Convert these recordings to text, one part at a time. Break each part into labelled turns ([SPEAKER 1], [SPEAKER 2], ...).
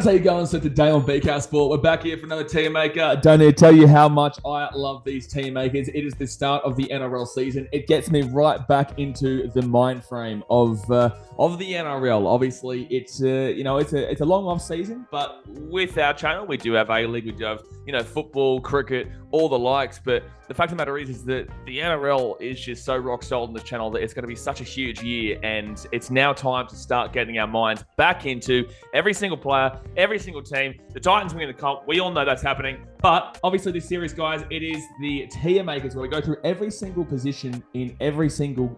[SPEAKER 1] how you going? So today on BCast Sport, we're back here for another Team Maker. Don't need to tell you how much I love these Team Makers. It is the start of the NRL season. It gets me right back into the mind frame of the NRL. Obviously, it's a long off season, but with our channel, we do have A-League, we do have football, cricket, all the likes. But the fact of the matter is that the NRL is just so rock solid on this channel that it's going to be such a huge year, and it's now time to start getting our minds back into every single player, every single team. The Titans winning the comp, we all know that's happening. But obviously this series, guys, it is the tier makers where we go through every single position in every single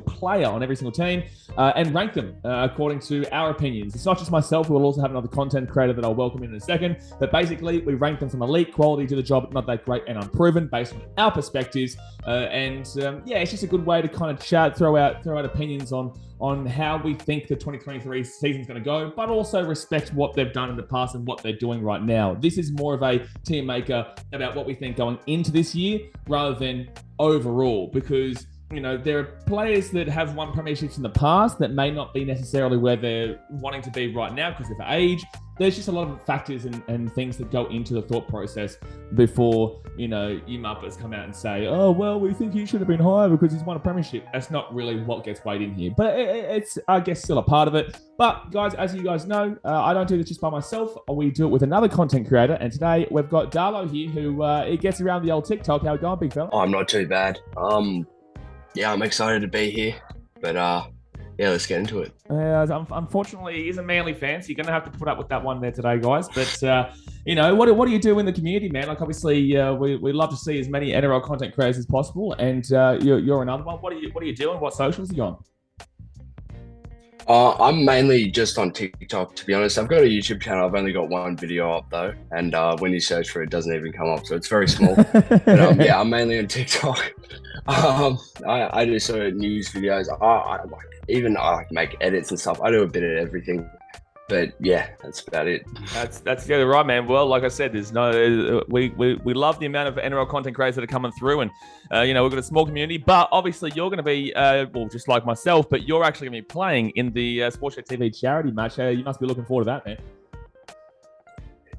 [SPEAKER 1] player on every single team and rank them according to our opinions. It's not just myself. We'll also have another content creator that I'll welcome in a second. But basically, we rank them from elite quality to the job, not that great and unproven, based on our perspectives. It's just a good way to kind of chat, throw out opinions on how we think the 2023 season's going to go, but also respect what they've done in the past and what they're doing right now. This is more of a team maker about what we think going into this year rather than overall, because there are players that have won premierships in the past that may not be necessarily where they're wanting to be right now because of age. There's just a lot of factors and things that go into the thought process before, you Muppets come out and say, oh, well, we think he should have been higher because he's won a premiership. That's not really what gets weighed in here. But it's, I guess, still a part of it. But, guys, as you guys know, I don't do this just by myself. We do it with another content creator. And today we've got Darlo here who he gets around the old TikTok. How you going, big fella?
[SPEAKER 2] Oh, I'm not too bad. I'm excited to be here. But, let's get into it.
[SPEAKER 1] Unfortunately, he's a Manly fan, so you're going to have to put up with that one there today, guys. But, what do you do in the community, man? Like, obviously, we love to see as many NRL content creators as possible, and you're another one. What are you doing? What socials are you on?
[SPEAKER 2] I'm mainly just on TikTok, to be honest. I've got a YouTube channel. I've only got one video up, though, and when you search for it, it doesn't even come up, so it's very small. But, I'm mainly on TikTok. I do sort of news videos. I make edits and stuff. I do a bit of everything. But yeah, that's about it.
[SPEAKER 1] That's right, man. Well, like I said, there's no we love the amount of NRL content creators that are coming through, and we've got a small community. But obviously, you're going to be just like myself, but you're actually going to be playing in the Sportshed TV charity match. You must be looking forward to that, man.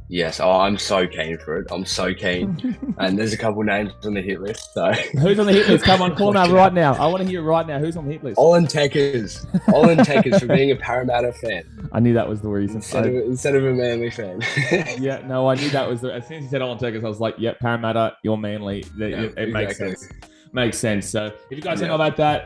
[SPEAKER 2] Yes, I'm so keen for it. I'm so keen. And there's a couple names on the hit list. So
[SPEAKER 1] who's on the hit list? Come on, call them out right now. I want to hear right now. Who's on the hit list?
[SPEAKER 2] Olin Tekers for being a Parramatta fan.
[SPEAKER 1] I knew that was the reason.
[SPEAKER 2] Instead of a Manly fan.
[SPEAKER 1] Yeah, no, I knew that was as soon as you said Olin Tekers, I was like, yep, Parramatta, you're Manly. It makes sense. Makes sense. So if you guys don't know about that,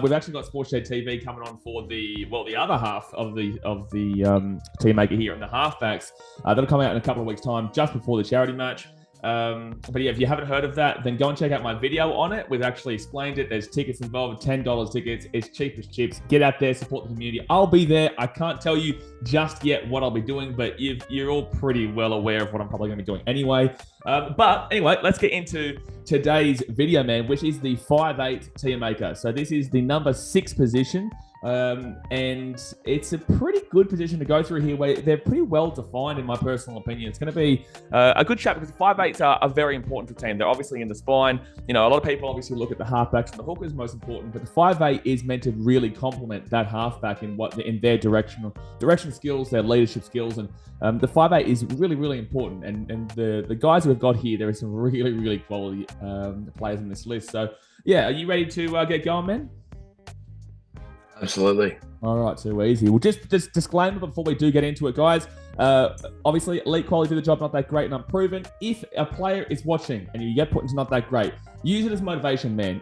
[SPEAKER 1] we've actually got Sportshed TV coming on for the other half of the team maker here in the halfbacks. That'll come out in a couple of weeks' time, just before the charity match. But yeah, if you haven't heard of that, then go and check out my video on it. We've actually explained it. There's tickets involved, $10 tickets. It's cheap as chips. Get out there, support the community. I'll be there. I can't tell you just yet what I'll be doing, but you're all pretty well aware of what I'm probably going to be doing anyway. But anyway, let's get into today's video, man, which is the 5'8" tier maker. So this is the number 6 position. And it's a pretty good position to go through here where they're pretty well defined in my personal opinion. It's going to be a good chat because the 5'8s are very important for the team. They're obviously in the spine. A lot of people obviously look at the halfbacks and the hookers most important, but the 5'8 is meant to really complement that halfback in their direction skills, their leadership skills, and the 5'8 is really, really important. And the guys who we've got here, there are some really, really quality players in this list. So yeah, are you ready to get going, man?
[SPEAKER 2] Absolutely.
[SPEAKER 1] All right, too easy. Well, just disclaimer before we do get into it, guys. Obviously, elite quality to the job, not that great and unproven. If a player is watching and you get put into not that great, use it as motivation, man.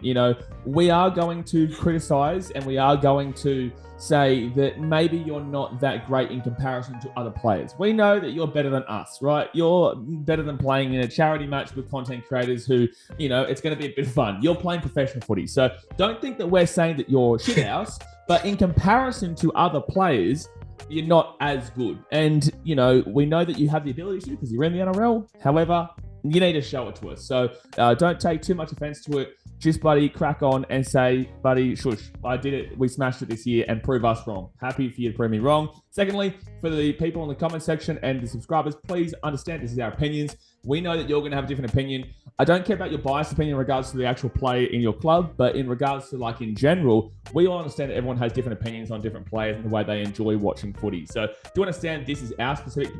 [SPEAKER 1] We are going to criticize and we are going to say that maybe you're not that great in comparison to other players. We know that you're better than us, right? You're better than playing in a charity match with content creators who, it's going to be a bit of fun. You're playing professional footy. So don't think that we're saying that you're shit house, but in comparison to other players, you're not as good. And, we know that you have the ability to because you're in the NRL. However, you need to show it to us. So don't take too much offense to it. Just, buddy, crack on and say, buddy, shush, I did it. We smashed it this year and prove us wrong. Happy for you to prove me wrong. Secondly, for the people in the comment section and the subscribers, please understand this is our opinions. We know that you're going to have a different opinion. I don't care about your biased opinion in regards to the actual play in your club, but in regards to like in general, we all understand that everyone has different opinions on different players and the way they enjoy watching footy. So do understand this is our specific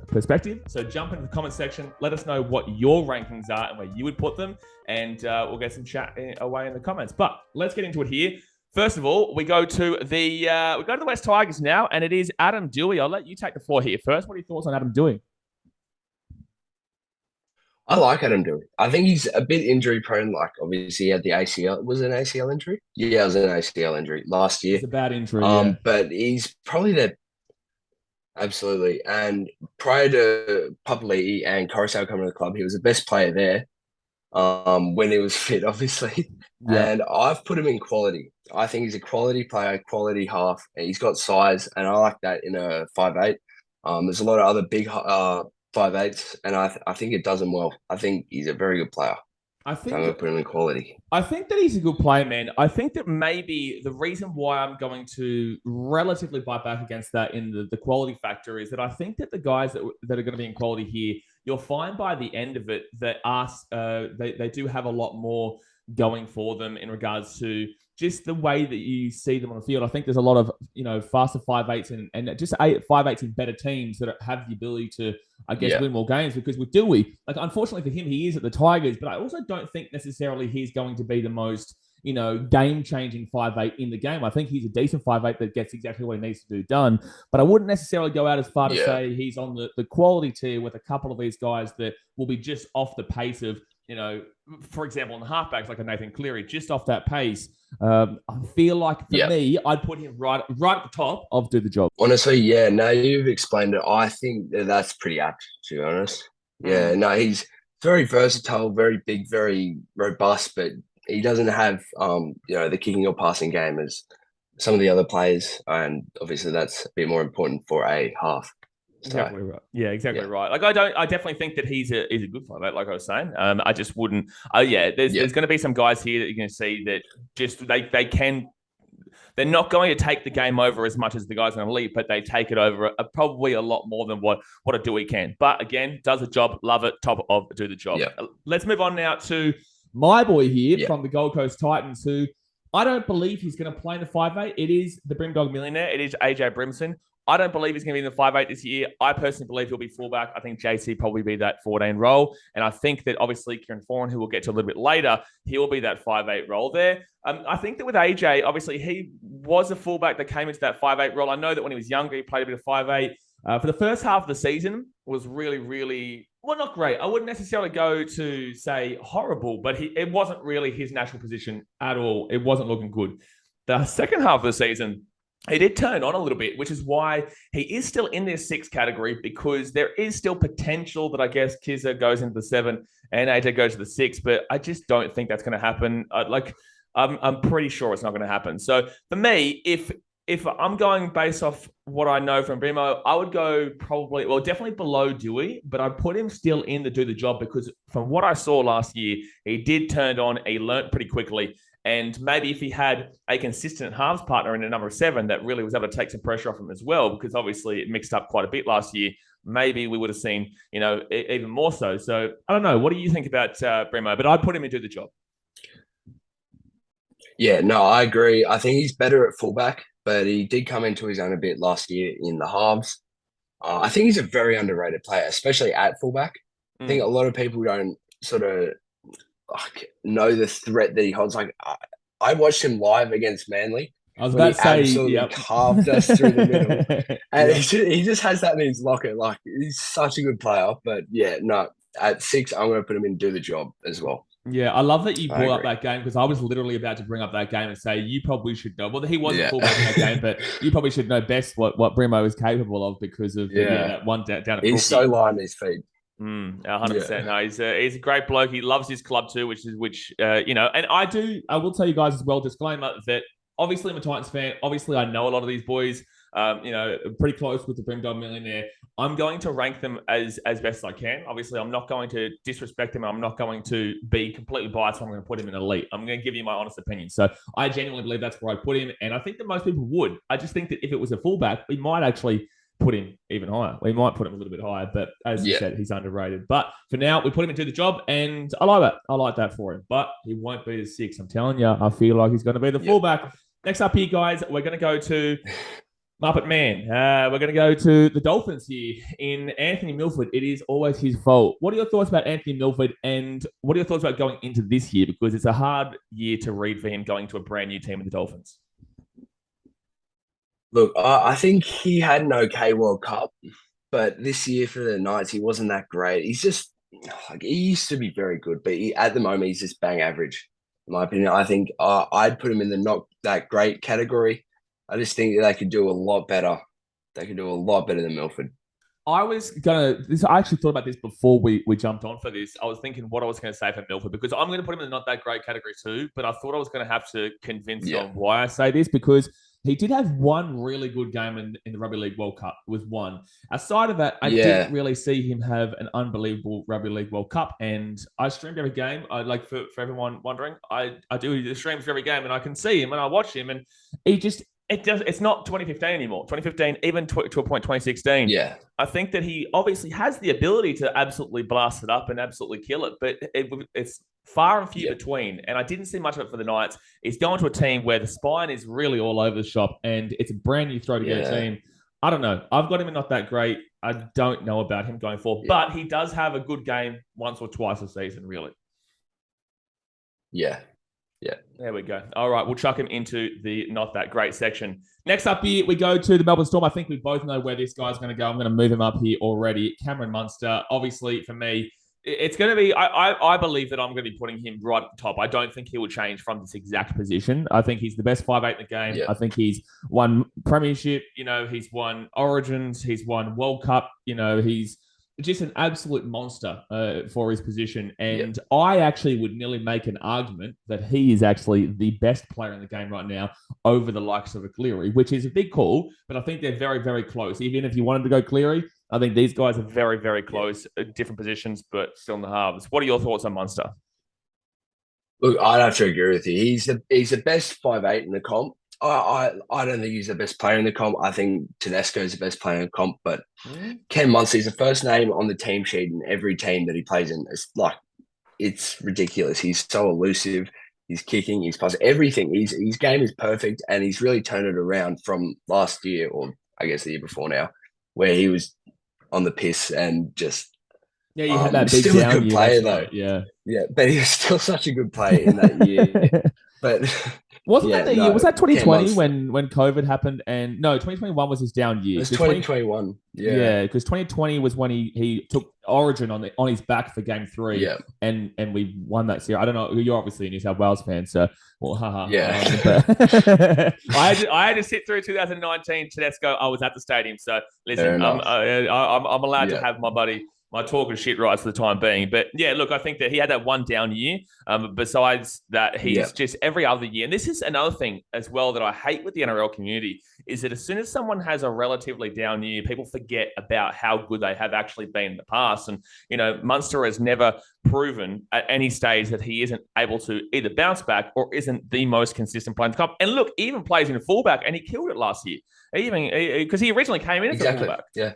[SPEAKER 1] perspective. So jump into the comment section, let us know what your rankings are and where you would put them, and we'll get some chat away in the comments. But let's get into it here. First of all, we go to the West Tigers now, and it is Adam Douehi. I'll let you take the floor here first. What are your thoughts on Adam Douehi?
[SPEAKER 2] I like Adam Douehi. I think he's a bit injury prone. Like, obviously, he had the ACL. Was it an ACL injury? Yeah, it was an ACL injury last year.
[SPEAKER 1] It's a bad injury, yeah.
[SPEAKER 2] But he's probably the... Absolutely. And prior to Papali'i and Coruscant coming to the club, he was the best player there when he was fit, obviously. Yeah. And I've put him in quality. I think he's a quality player, quality half. And he's got size, and I like that in a 5'8". There's a lot of other big 5'8", and I think it does him well. I think he's a very good player.
[SPEAKER 1] I'm
[SPEAKER 2] going to put him in quality.
[SPEAKER 1] I think that he's a good player, man. I think that maybe the reason why I'm going to relatively bite back against that in the quality factor is that I think that the guys that are going to be in quality here, you'll find by the end of it that they do have a lot more going for them in regards to just the way that you see them on the field. I think there's a lot of, faster 5'8" and just 5'8" in better teams that have the ability to, I guess, win more games. Because with Douehi, like, unfortunately for him, he is at the Tigers, but I also don't think necessarily he's going to be the most, game-changing 5'8" in the game. I think he's a decent 5'8" that gets exactly what he needs to do done. But I wouldn't necessarily go out as far to say he's on the quality tier with a couple of these guys that will be just off the pace of, for example, in the halfbacks, like a Nathan Keary, just off that pace. I feel like for me, I'd put him right at the top of do the job.
[SPEAKER 2] Honestly, yeah. Now you've explained it. I think that's pretty apt, to be honest. Yeah, no, he's very versatile, very big, very robust, but he doesn't have, the kicking or passing game as some of the other players, and obviously that's a bit more important for a half.
[SPEAKER 1] Exactly right. Yeah, exactly right. Like, I definitely think that he's a good player, like I was saying. I just wouldn't. There's going to be some guys here that you're going to see that just they're not going to take the game over as much as the guys in elite, but they take it over probably a lot more than what a Douehi can. But again, does the job, love it, top of do the job. Yeah. Let's move on now to my boy here from the Gold Coast Titans, who I don't believe he's going to play in the 5'8". It is the Brimdog millionaire. It is AJ Brimson. I don't believe he's going to be in the 5'8" this year. I personally believe he'll be fullback. I think JC probably be that 14 role. And I think that obviously Kieran Foran, who we'll get to a little bit later, he'll be that 5'8" role there. I think that with AJ, obviously he was a fullback that came into that 5'8" role. I know that when he was younger, he played a bit of 5'8". For the first half of the season was really, really, well, not great. I wouldn't necessarily go to say horrible, but it wasn't really his natural position at all. It wasn't looking good. The second half of the season, he did turn on a little bit, which is why he is still in this 6 category, because there is still potential that I guess Kizza goes into the 7 and AJ goes to the 6, but I just don't think that's going to happen. I'm pretty sure it's not going to happen. So for me, if I'm going based off what I know from Brimo, I would go definitely below Douehi, but I'd put him still in the do the job, because from what I saw last year, he did turn on, he learnt pretty quickly. And maybe if he had a consistent halves partner in a number 7 that really was able to take some pressure off him as well, because obviously it mixed up quite a bit last year, maybe we would have seen, even more so. So I don't know. What do you think about Brimo? But I'd put him into the job.
[SPEAKER 2] Yeah, no, I agree. I think he's better at fullback, but he did come into his own a bit last year in the halves. I think he's a very underrated player, especially at fullback. I think a lot of people don't sort of know the threat that he holds. Like, I watched him live against Manly.
[SPEAKER 1] I was about to say,
[SPEAKER 2] absolutely carved us through the middle, and he just has that in his locker. Like, he's such a good player. But yeah, no, at 6, I'm going to put him in do the job as well.
[SPEAKER 1] Yeah, I love that you brought up that game, because I was literally about to bring up that game and say you probably should know. Well, he wasn't fullback in that game, but you probably should know best what Brimo is capable of because of that one down at
[SPEAKER 2] He's so light on his feet.
[SPEAKER 1] 100%. Yeah. No, he's a great bloke. He loves his club too, and I will tell you guys as well, disclaimer, that obviously I'm a Titans fan. Obviously, I know a lot of these boys, pretty close with the Brimdog millionaire. I'm going to rank them as best as I can. Obviously, I'm not going to disrespect him. I'm not going to be completely biased. I'm going to put him in elite. I'm going to give you my honest opinion. So I genuinely believe that's where I put him. And I think that most people would. I just think that if it was a fullback, we might actually put him even higher. We might put him a little bit higher, but as you said, he's underrated. But for now, we put him into the job, and I like that. I like that for him. But he won't be the 6. I'm telling you, I feel like he's going to be the fullback. Next up here, guys, we're going to go to Muppet Man. We're going to go to the Dolphins here in Anthony Milford. It is always his fault. What are your thoughts about Anthony Milford, and what are your thoughts about going into this year? Because it's a hard year to read for him going to a brand new team with the Dolphins.
[SPEAKER 2] Look, I think he had an okay World Cup, but this year for the Knights, he wasn't that great. He's just, like, he used to be very good, but at the moment, he's just bang average, in my opinion. I think I'd put him in the not that great category. I just think that they could do a lot better. They could do a lot better than Milford.
[SPEAKER 1] I actually thought about this before we jumped on for this. I was thinking what I was going to say for Milford, because I'm going to put him in the not that great category too, but I thought I was going to have to convince you on why I say this, because he did have one really good game in the Rugby League World Cup, was one. Aside of that, I didn't really see him have an unbelievable Rugby League World Cup, and I streamed every game. For everyone wondering, I do the streams for every game, and I can see him and I watch him, and it's not 2015 anymore. 2015, even to a point, 2016.
[SPEAKER 2] Yeah.
[SPEAKER 1] I think that he obviously has the ability to absolutely blast it up and absolutely kill it, but it's far and few between. And I didn't see much of it for the Knights. He's going to a team where the spine is really all over the shop, and it's a brand new throw to get a team. I don't know. I've got him in not that great. I don't know about him going forward, but he does have a good game once or twice a season, really.
[SPEAKER 2] Yeah. Yeah.
[SPEAKER 1] There we go. All right, we'll chuck him into the not that great section. Next up here, we go to the Melbourne Storm. I think we both know where this guy's going to go. I'm going to move him up here already. Cameron Munster. Obviously, for me, it's going to be, I believe that I'm going to be putting him right at the top. I don't think he will change from this exact position. I think he's the best 5'8" in the game. Yeah. I think he's won premiership. He's won Origins. He's won World Cup. He's just an absolute monster for his position. And I actually would nearly make an argument that he is actually the best player in the game right now over the likes of a Keary, which is a big call, but I think they're very, very close. Even if you wanted to go Keary, I think these guys are very, very close, different positions, but still in the halves. What are your thoughts on Munster?
[SPEAKER 2] Look, I'd have to agree with you. He's the best 5'8" in the comp. I don't think he's the best player in the comp. I think Tedesco is the best player in the comp, but Ken Munster is the first name on the team sheet in every team that he plays in. It's ridiculous. He's so elusive. He's kicking, he's passing, everything. His game is perfect, and he's really turned it around from last year, or I guess the year before now, where he was on the piss and just
[SPEAKER 1] you had that big
[SPEAKER 2] still
[SPEAKER 1] down
[SPEAKER 2] a good
[SPEAKER 1] year,
[SPEAKER 2] player though.
[SPEAKER 1] Right.
[SPEAKER 2] Yeah, but he was still such a good player in that year. But
[SPEAKER 1] wasn't that the year? Was that 2020 when COVID happened? And no, 2021 was his down year.
[SPEAKER 2] It was 2021.
[SPEAKER 1] Yeah, because 2020 was when he took Origin on his back for Game 3.
[SPEAKER 2] Yeah,
[SPEAKER 1] and we won that series. I don't know. You're obviously a New South Wales fan, so haha.
[SPEAKER 2] Yeah.
[SPEAKER 1] I had to sit through 2019 Tedesco. I was at the stadium, so listen, I'm allowed to have my talk of shit rights for the time being. But yeah, look, I think that he had that one down year. Besides that, he's just every other year. And this is another thing as well that I hate with the NRL community, is that as soon as someone has a relatively down year, people forget about how good they have actually been in the past. And, Munster has never proven at any stage that he isn't able to either bounce back or isn't the most consistent player in the cup. And look, he even plays in a fullback, and he killed it last year. Because he originally came in as a fullback.
[SPEAKER 2] Yeah.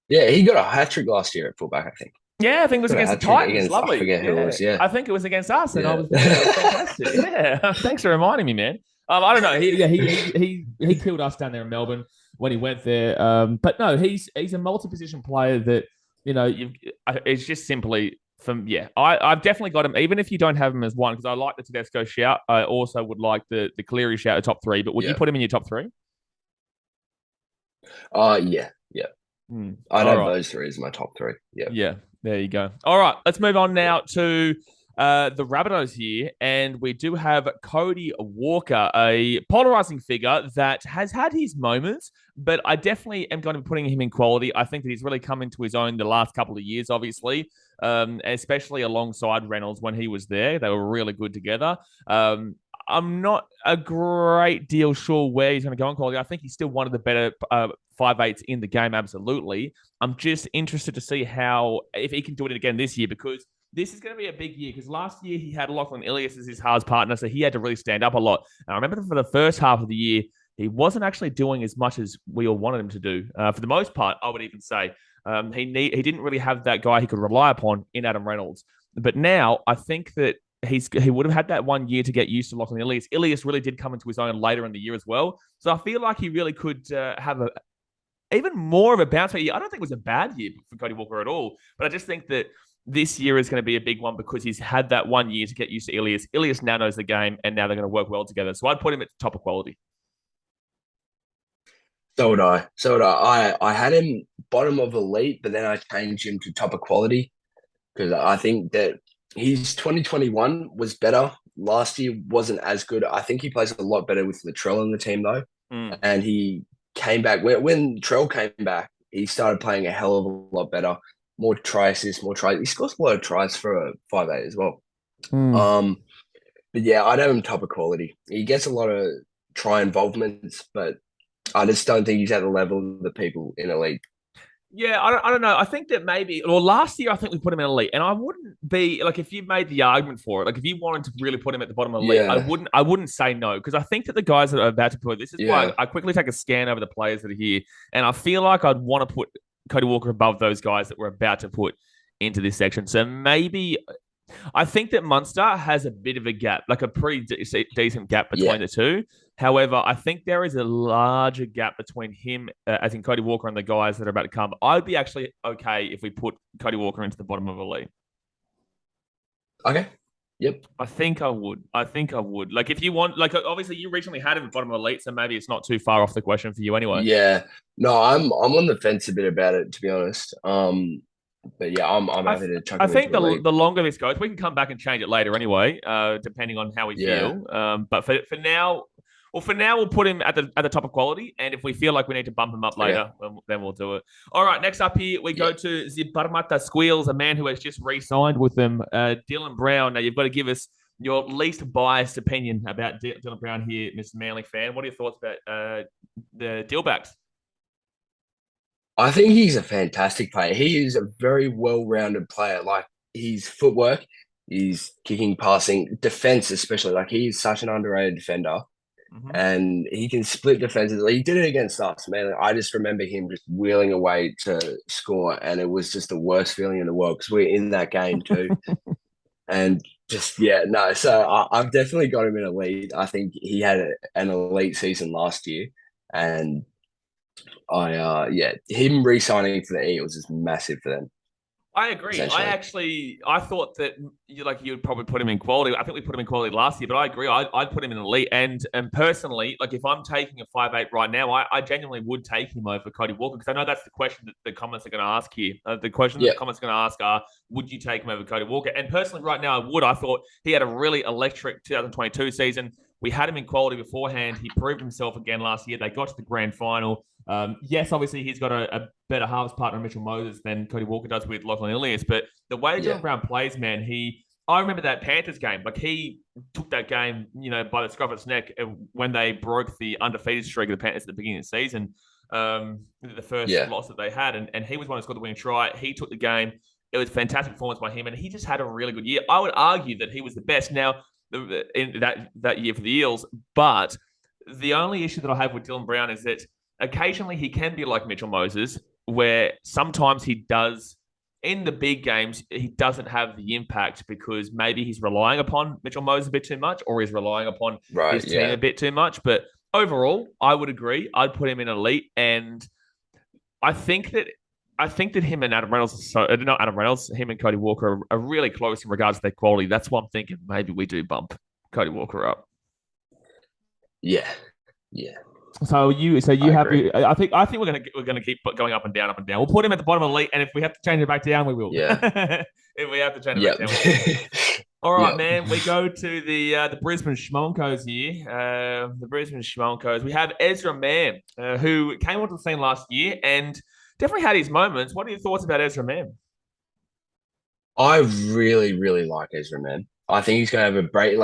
[SPEAKER 2] Yeah, he got a hat-trick last year at fullback, I think.
[SPEAKER 1] Yeah, I think it was against the Titans. Lovely.
[SPEAKER 2] I forget who it was,
[SPEAKER 1] I think it was against us, and I was fantastic. Yeah, thanks for reminding me, man. I don't know. He killed us down there in Melbourne when he went there. But no, he's a multi-position player that, it's just simply I've definitely got him, even if you don't have him as one, because I like the Tedesco shout. I also would like the Keary shout at top 3, but would you put him in your top 3?
[SPEAKER 2] Yeah. I'd have those 3 as my top 3.
[SPEAKER 1] Yeah, there you go. All right, let's move on now to the Rabbitohs here. And we do have Cody Walker, a polarizing figure that has had his moments, but I definitely am going to be putting him in quality. I think that he's really come into his own the last couple of years, obviously, especially alongside Reynolds when he was there. They were really good together. I'm not a great deal sure where he's going to go in quality. I think he's still one of the better 5'8" in the game, absolutely. I'm just interested to see if he can do it again this year, because this is going to be a big year, because last year he had Lachlan Ilias as his halves partner, so he had to really stand up a lot. And I remember for the first half of the year, he wasn't actually doing as much as we all wanted him to do. For the most part, I would even say he didn't really have that guy he could rely upon in Adam Reynolds. But now I think that he would have had that 1 year to get used to Lachlan Ilias. Ilias really did come into his own later in the year as well. So I feel like he really could have even more of a bounce back year. I don't think it was a bad year for Cody Walker at all, but I just think that this year is going to be a big one because he's had that 1 year to get used to Ilias. Ilias now knows the game, and now they're going to work well together. So I'd put him at the top of quality.
[SPEAKER 2] So would I. So would I. I had him bottom of elite, but then I changed him to top of quality because I think that his 2021 was better. Last year wasn't as good. I think he plays a lot better with Latrell in the team, though. And he came back. When Trell came back, he started playing a hell of a lot better. More try assists, more tries. He scores a lot of tries for a 5'8" as well. But yeah, I'd have him top of quality. He gets a lot of try involvements, but I just don't think he's at the level of the people in elite.
[SPEAKER 1] Yeah, I don't know. I think that maybe, well, last year I think we put him in elite, and I wouldn't be like if you made the argument for it, like if you wanted to really put him at the bottom of elite, I wouldn't say no because I think that the guys that are about to put this is why I quickly take a scan over the players that are here, and I feel like I'd want to put Cody Walker above those guys that we're about to put into this section. So maybe I think that Munster has a bit of a gap, like a pretty decent gap between the two. However, I think there is a larger gap between him, as in Cody Walker, and the guys that are about to come. I'd be actually okay if we put Cody Walker into the bottom of the league.
[SPEAKER 2] Okay. Yep.
[SPEAKER 1] I think I would. Like, if you want, like, obviously you recently had him at bottom of elite, so maybe it's not too far off the question for you anyway.
[SPEAKER 2] Yeah. No, I'm on the fence a bit about it, to be honest. But yeah, I'm happy to chuck.
[SPEAKER 1] I think the longer this goes, we can come back and change it later anyway, depending on how we feel. But for now, we'll put him at the top of quality, and if we feel like we need to bump him up later, then we'll do it. All right, next up here, we go to Zibarmata Squeals, a man who has just re-signed with them, Dylan Brown. Now, you've got to give us your least biased opinion about Dylan Brown here, Mr. Manly fan. What are your thoughts about the Dealbacks?
[SPEAKER 2] I think he's a fantastic player. He is a very well-rounded player. Like, his footwork, his kicking, passing, defense especially. Like, he is such an underrated defender. And he can split defenses. He did it against us, man. I just remember him just wheeling away to score, and it was just the worst feeling in the world because we're in that game too. And just, so I've definitely got him in elite. I think he had an elite season last year, and him re-signing for the Eels is massive for them.
[SPEAKER 1] I agree. I thought that you'd probably put him in quality. I think we put him in quality last year, but I agree. I'd put him in elite. And personally, like if I'm taking a 5'8" right now, I genuinely would take him over Cody Walker because I know that's the question that the comments are going to ask here. The question that the comments are going to ask are, would you take him over Cody Walker? And personally, right now, I would. I thought he had a really electric 2022 season. We had him in quality beforehand. He proved himself again last year. They got to the grand final. Yes, obviously, he's got a better halves partner, Mitchell Moses, than Cody Walker does with Lachlan Ilias. But the way Dylan Brown plays, man, I remember that Panthers game. Like, he took that game, by the scruff of its neck when they broke the undefeated streak of the Panthers at the beginning of the season, the first loss that they had. And he was one who scored the winning try. He took the game. It was a fantastic performance by him, and he just had a really good year. I would argue that he was the best now in that year for the Eels. But the only issue that I have with Dylan Brown is that occasionally he can be like Mitchell Moses, where sometimes he does, in the big games, he doesn't have the impact because maybe he's relying upon Mitchell Moses a bit too much or he's relying upon his team a bit too much. But overall, I would agree. I'd put him in elite. And I think that him and Adam Reynolds, him and Cody Walker are really close in regards to their quality. That's why I'm thinking maybe we do bump Cody Walker up.
[SPEAKER 2] Yeah.
[SPEAKER 1] So you happy? I think we're gonna keep going up and down. We'll put him at the bottom of the league, and if we have to change it back down, we will.
[SPEAKER 2] Yeah.
[SPEAKER 1] If we have to change it back down. All right, man. We go to the Brisbane Schmonkos here. The Brisbane Schmonkos. We have Ezra Mam, who came onto the scene last year and definitely had his moments. What are your thoughts about Ezra Mam?
[SPEAKER 2] I really, really like Ezra Mam. I think he's going to have a break.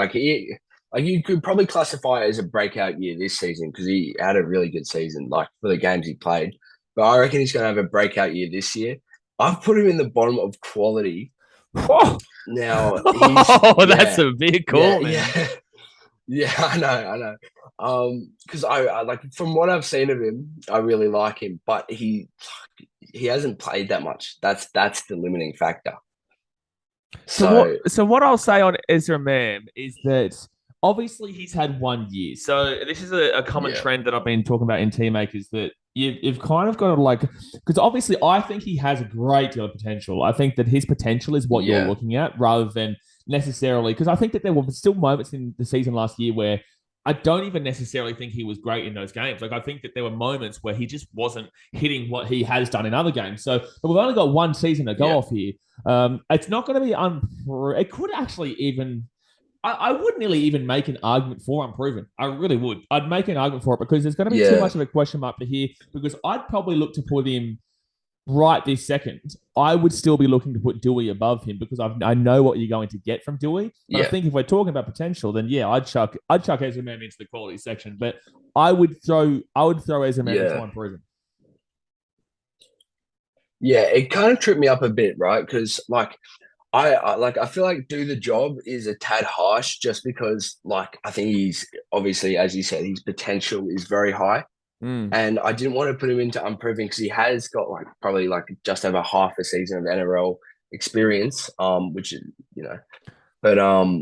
[SPEAKER 2] You could probably classify it as a breakout year this season because he had a really good season, like for the games he played. But I reckon he's going to have a breakout year this year. I've put him in the bottom of quality.
[SPEAKER 1] Whoa.
[SPEAKER 2] Now,
[SPEAKER 1] that's a big call, man.
[SPEAKER 2] Yeah, I know. Because I like from what I've seen of him, I really like him, but he hasn't played that much. That's the limiting factor. So
[SPEAKER 1] So what I'll say on Ezra Mam is that obviously he's had 1 year. So this is a common
[SPEAKER 2] yeah,
[SPEAKER 1] trend that I've been talking about in team makers that you've kind of got to like because obviously I think he has a great deal of potential. I think that his potential is what you're
[SPEAKER 2] yeah,
[SPEAKER 1] looking at rather than necessarily because I think that there were still moments in the season last year where I don't even necessarily think he was great in those games. Like I think that there were moments where he just wasn't hitting what he has done in other games. So but we've only got one season to go
[SPEAKER 2] yeah,
[SPEAKER 1] off here. It's not going to be it could actually even. I would nearly even make an argument for unproven. I really would. I'd make an argument for it because there's going to be too
[SPEAKER 2] yeah,
[SPEAKER 1] much of a question mark to here. Because I'd probably look to put him right this second. I would still be looking to put Douehi above him because I know what you're going to get from Douehi. But I
[SPEAKER 2] yeah,
[SPEAKER 1] think if we're talking about potential, then yeah, I'd chuck Ezra Mam into the quality section. But I would throw Ezra Mam into
[SPEAKER 2] yeah.
[SPEAKER 1] unproven.
[SPEAKER 2] Yeah, it kind of tripped me up a bit, right? Because I feel like do the job is a tad harsh just because like I think he's obviously, as you said, his potential is very high.
[SPEAKER 1] Mm.
[SPEAKER 2] And I didn't want to put him into unproven because he has got like probably like just over half a season of NRL experience, which is, but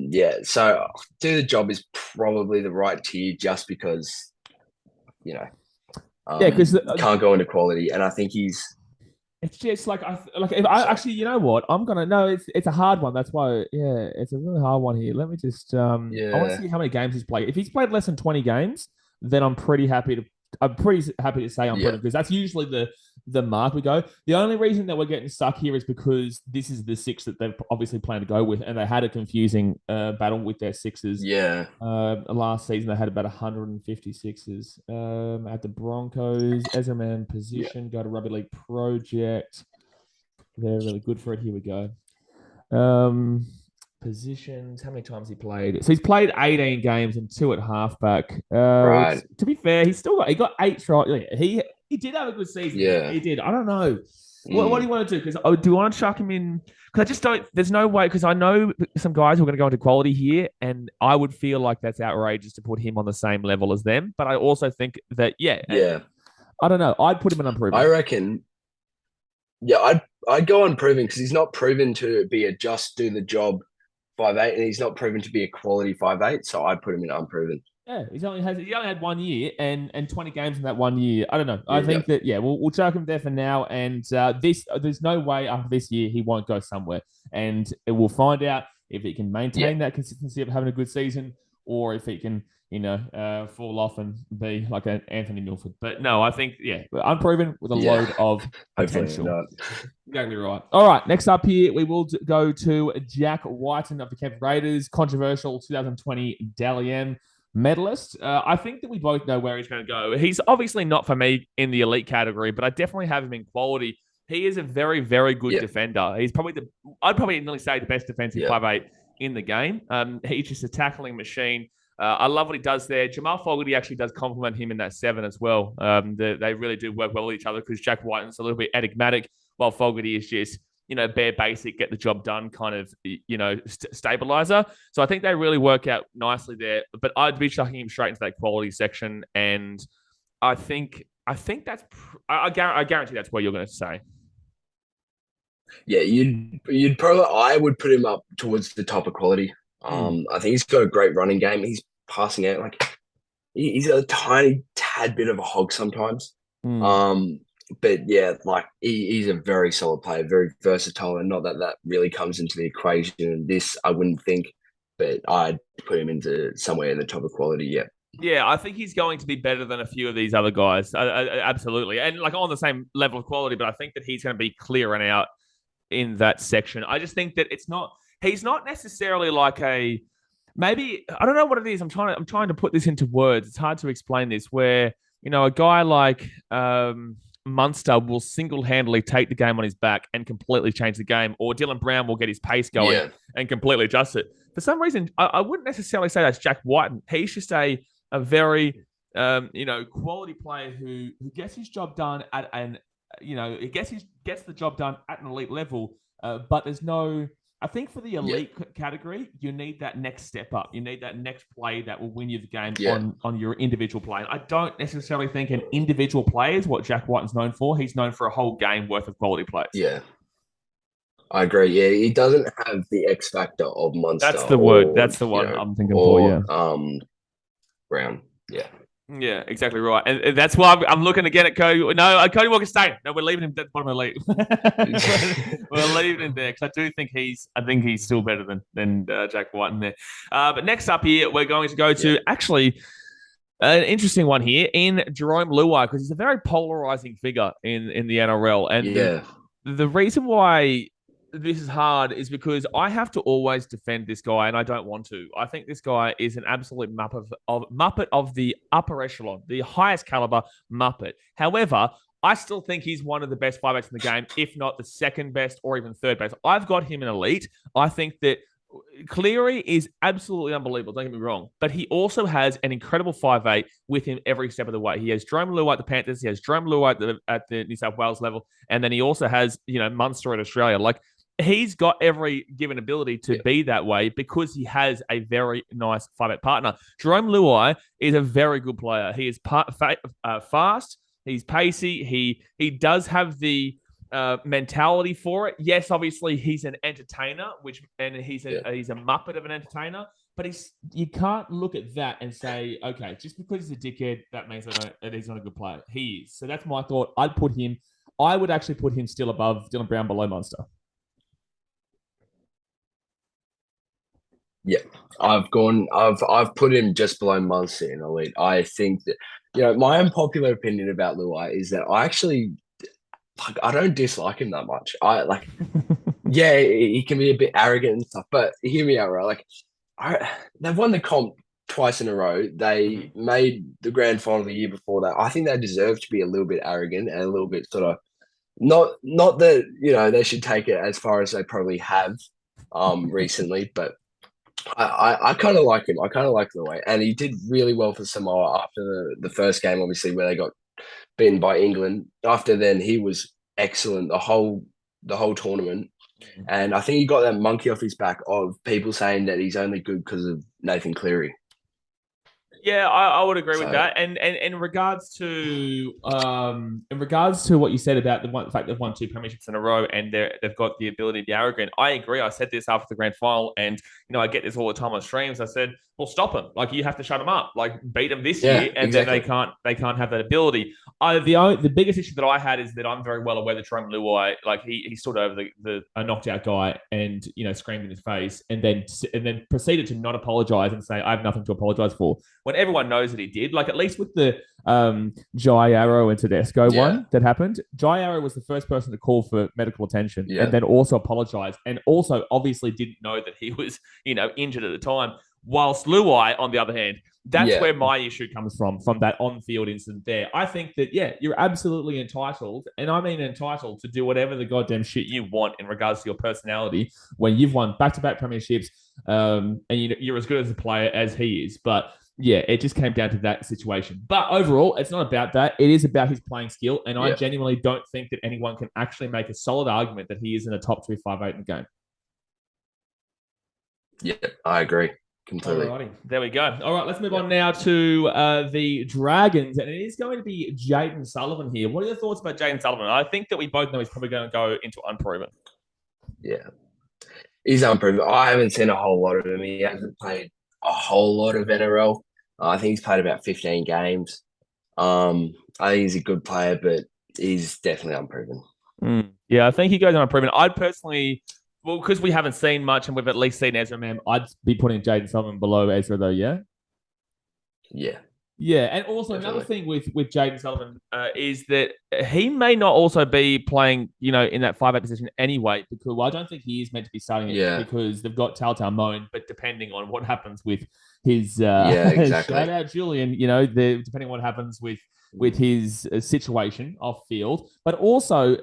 [SPEAKER 2] yeah, so do the job is probably the right tier just because, you know,
[SPEAKER 1] Yeah, because
[SPEAKER 2] can't go into quality. And I think he's
[SPEAKER 1] it's just like if I
[SPEAKER 2] sorry.
[SPEAKER 1] actually, you know what? I'm gonna no. It's a hard one. That's why, yeah, it's a really hard one here. Let me just I want to
[SPEAKER 2] Yeah.
[SPEAKER 1] see how many games he's played. If he's played less than 20 games, then I'm pretty happy to say I'm
[SPEAKER 2] Yeah.
[SPEAKER 1] proven because that's usually the mark we go. The only reason that we're getting stuck here is because this is the six that they've obviously planned to go with, and they had a confusing battle with their sixes.
[SPEAKER 2] Yeah.
[SPEAKER 1] Last season they had about 156s. At the Broncos, Ezra Mam
[SPEAKER 2] Yeah.
[SPEAKER 1] position, go to Rugby League Project. They're really good for it. Here we go. Positions. How many times he played? So he's played 18 games and two at halfback. Which,
[SPEAKER 2] Right.
[SPEAKER 1] to be fair, he got eight tries. He did have a good season.
[SPEAKER 2] Yeah.
[SPEAKER 1] He did. I don't know. What do
[SPEAKER 2] Mm.
[SPEAKER 1] you want to do? Because do you want to chuck him in? Because I just don't. There's no way. Because I know some guys who are going to go into quality here, and I would feel like that's outrageous to put him on the same level as them. But I also think that
[SPEAKER 2] Yeah.
[SPEAKER 1] I don't know. I'd put him in
[SPEAKER 2] I
[SPEAKER 1] unproven.
[SPEAKER 2] reckon, yeah, I'd go unproven because he's not proven to be a just do the job 5'8", and he's not proven to be a quality 5'8", so I'd put him in unproven.
[SPEAKER 1] Yeah, he only had 1 year and 20 games in that 1 year. I don't know. I
[SPEAKER 2] Yeah.
[SPEAKER 1] think that we'll chuck him there for now. And there's no way after this year he won't go somewhere. And we'll find out if he can
[SPEAKER 2] Yeah.
[SPEAKER 1] maintain that consistency of having a good season, or if he can fall off and be like an Anthony Milford. But no, I think unproven with a
[SPEAKER 2] Yeah.
[SPEAKER 1] load of
[SPEAKER 2] Hopefully
[SPEAKER 1] potential.
[SPEAKER 2] not.
[SPEAKER 1] Exactly right. All right, next up here, we will go to Jack Wighton of the Kent Raiders, controversial 2020 Dally M medalist. I think that we both know where he's going to go. He's obviously not for me in the elite category, but I definitely have him in quality. He is a very, very good
[SPEAKER 2] Yeah.
[SPEAKER 1] defender. I'd probably nearly say the best defensive
[SPEAKER 2] Yeah.
[SPEAKER 1] 5'8" in the game. He's just a tackling machine. I love what he does there. Jamal Fogarty actually does compliment him in that 7 as well. They really do work well with each other because Jack Whiten's a little bit enigmatic, while Fogarty is just bare basic, get the job done kind of, stabilizer. So I think they really work out nicely there. But I'd be chucking him straight into that quality section, and I think that's I guarantee that's what you're going to say.
[SPEAKER 2] Yeah, you'd probably I would put him up towards the top of quality. I think he's got a great running game. He's passing out like he's a tiny tad bit of a hog sometimes.
[SPEAKER 1] Mm.
[SPEAKER 2] But yeah, like he's a very solid player, very versatile, and not that really comes into the equation. And this I wouldn't think, but I'd put him into somewhere in the top of quality. Yeah.
[SPEAKER 1] Yeah, I think he's going to be better than a few of these other guys. Absolutely. And like on the same level of quality, but I think that he's going to be clearing out in that section. I just think that he's not necessarily like maybe I don't know what it is. I'm trying to put this into words. It's hard to explain this where, a guy like Munster will single-handedly take the game on his back and completely change the game, or Dylan Brown will get his pace going and completely adjust it. For some reason, I wouldn't necessarily say that's Jack Wighton. He's just a very quality player who gets his job done he gets the job done at an elite level. But there's no, I think for the elite category, you need that next step up. You need that next play that will win you the game on your individual play. And I don't necessarily think an individual play is what Jack Wighton's known for. He's known for a whole game worth of quality plays.
[SPEAKER 2] Yeah. I agree. Yeah, he doesn't have the X factor of Munster.
[SPEAKER 1] That's the word. That's the one I'm thinking for. Yeah.
[SPEAKER 2] Brown. Yeah.
[SPEAKER 1] Yeah, exactly right. And that's why I'm looking again at Cody. No, Cody Walker staying. No, we're leaving him at the bottom of the league. We're leaving him there because I do think he's still better than Jack Wighton there. But next up here, we're going to go to actually an interesting one here in Jarome Luai, because he's a very polarizing figure in the NRL. And the reason why this is hard is because I have to always defend this guy, and I don't want to. I think this guy is an absolute Muppet of the upper echelon, the highest caliber Muppet. However, I still think he's one of the best 5'8" in the game, if not the second best or even third best. I've got him in elite. I think that Keary is absolutely unbelievable, don't get me wrong, but he also has an incredible 5'8" with him every step of the way. He has Jarome Luai at the Panthers, he has Jarome Luai at the New South Wales level, and then he also has, Munster at Australia. Like, he's got every given ability to be that way because he has a very nice 5'8" partner. Jarome Luai is a very good player. He is fast, he's pacey, he does have the mentality for it. Yes, obviously he's an entertainer, he's a Muppet of an entertainer, but you can't look at that and say, okay, just because he's a dickhead, that means that he's not a good player. He is. So that's my thought. I would actually put him still above Dylan Brown, below Munster.
[SPEAKER 2] Yeah, I've put him just below Munster in elite. I think that, my unpopular opinion about Luai is that I don't dislike him that much. He can be a bit arrogant and stuff, but hear me out, right? They've won the comp twice in a row. They made the grand final the year before that. I think they deserve to be a little bit arrogant and a little bit sort of not that, they should take it as far as they probably have recently, but I kind of like him. I kind of like Luai, and he did really well for Samoa after the first game, obviously, where they got beaten by England. After then, he was excellent the whole tournament, and I think he got that monkey off his back of people saying that he's only good because of Nathan Cleary.
[SPEAKER 1] Yeah, I would agree with that. And in regards to what you said about the fact they've won 2 premierships in a row and they've got the ability to be arrogant, I agree. I said this after the grand final, and I get this all the time on streams. I said, well, stop them. Like, you have to shut them up. Like, beat them this year, and then they can't have that ability. The biggest issue that I had is that I'm very well aware that Jarome Luai, like, he stood over a knocked out guy and screamed in his face, and then proceeded to not apologize and say, I have nothing to apologize for, when everyone knows that he did. Like, at least with the Jai Arrow and Tedesco one that happened, Jai Arrow was the first person to call for medical attention and then also apologized, and also obviously didn't know that he was injured at the time. Whilst Luai, on the other hand, that's where my issue comes from that on-field incident there. I think that, you're absolutely entitled, and I mean entitled, to do whatever the goddamn shit you want in regards to your personality when you've won back-to-back premierships, and you're as good as a player as he is. But it just came down to that situation. But overall, it's not about that. It is about his playing skill, and I genuinely don't think that anyone can actually make a solid argument that he is in a top 2 5'8" in the game.
[SPEAKER 2] Yeah, I agree. Completely.
[SPEAKER 1] Alrighty, there we go. All right, let's move on now to the Dragons, and it is going to be Jayden Sullivan here. What are your thoughts about Jayden Sullivan? I think that we both know he's probably going to go into unproven.
[SPEAKER 2] Yeah, he's unproven. I haven't seen a whole lot of him. He hasn't played a whole lot of NRL. I think he's played about 15 games. I think he's a good player, but he's definitely unproven.
[SPEAKER 1] Yeah, I think he goes unproven. I'd personally... Well, because we haven't seen much and we've at least seen Ezra Mam, I'd be putting Jayden Sullivan below Ezra, though, yeah?
[SPEAKER 2] Yeah.
[SPEAKER 1] Yeah, and also another thing with Jayden Sullivan is that he may not also be playing, in that 5'8" position anyway, because I don't think he is meant to be starting it because they've got Talatau Amone, but depending on what happens with his... shout out Julian, depending on what happens with his situation off field. But also,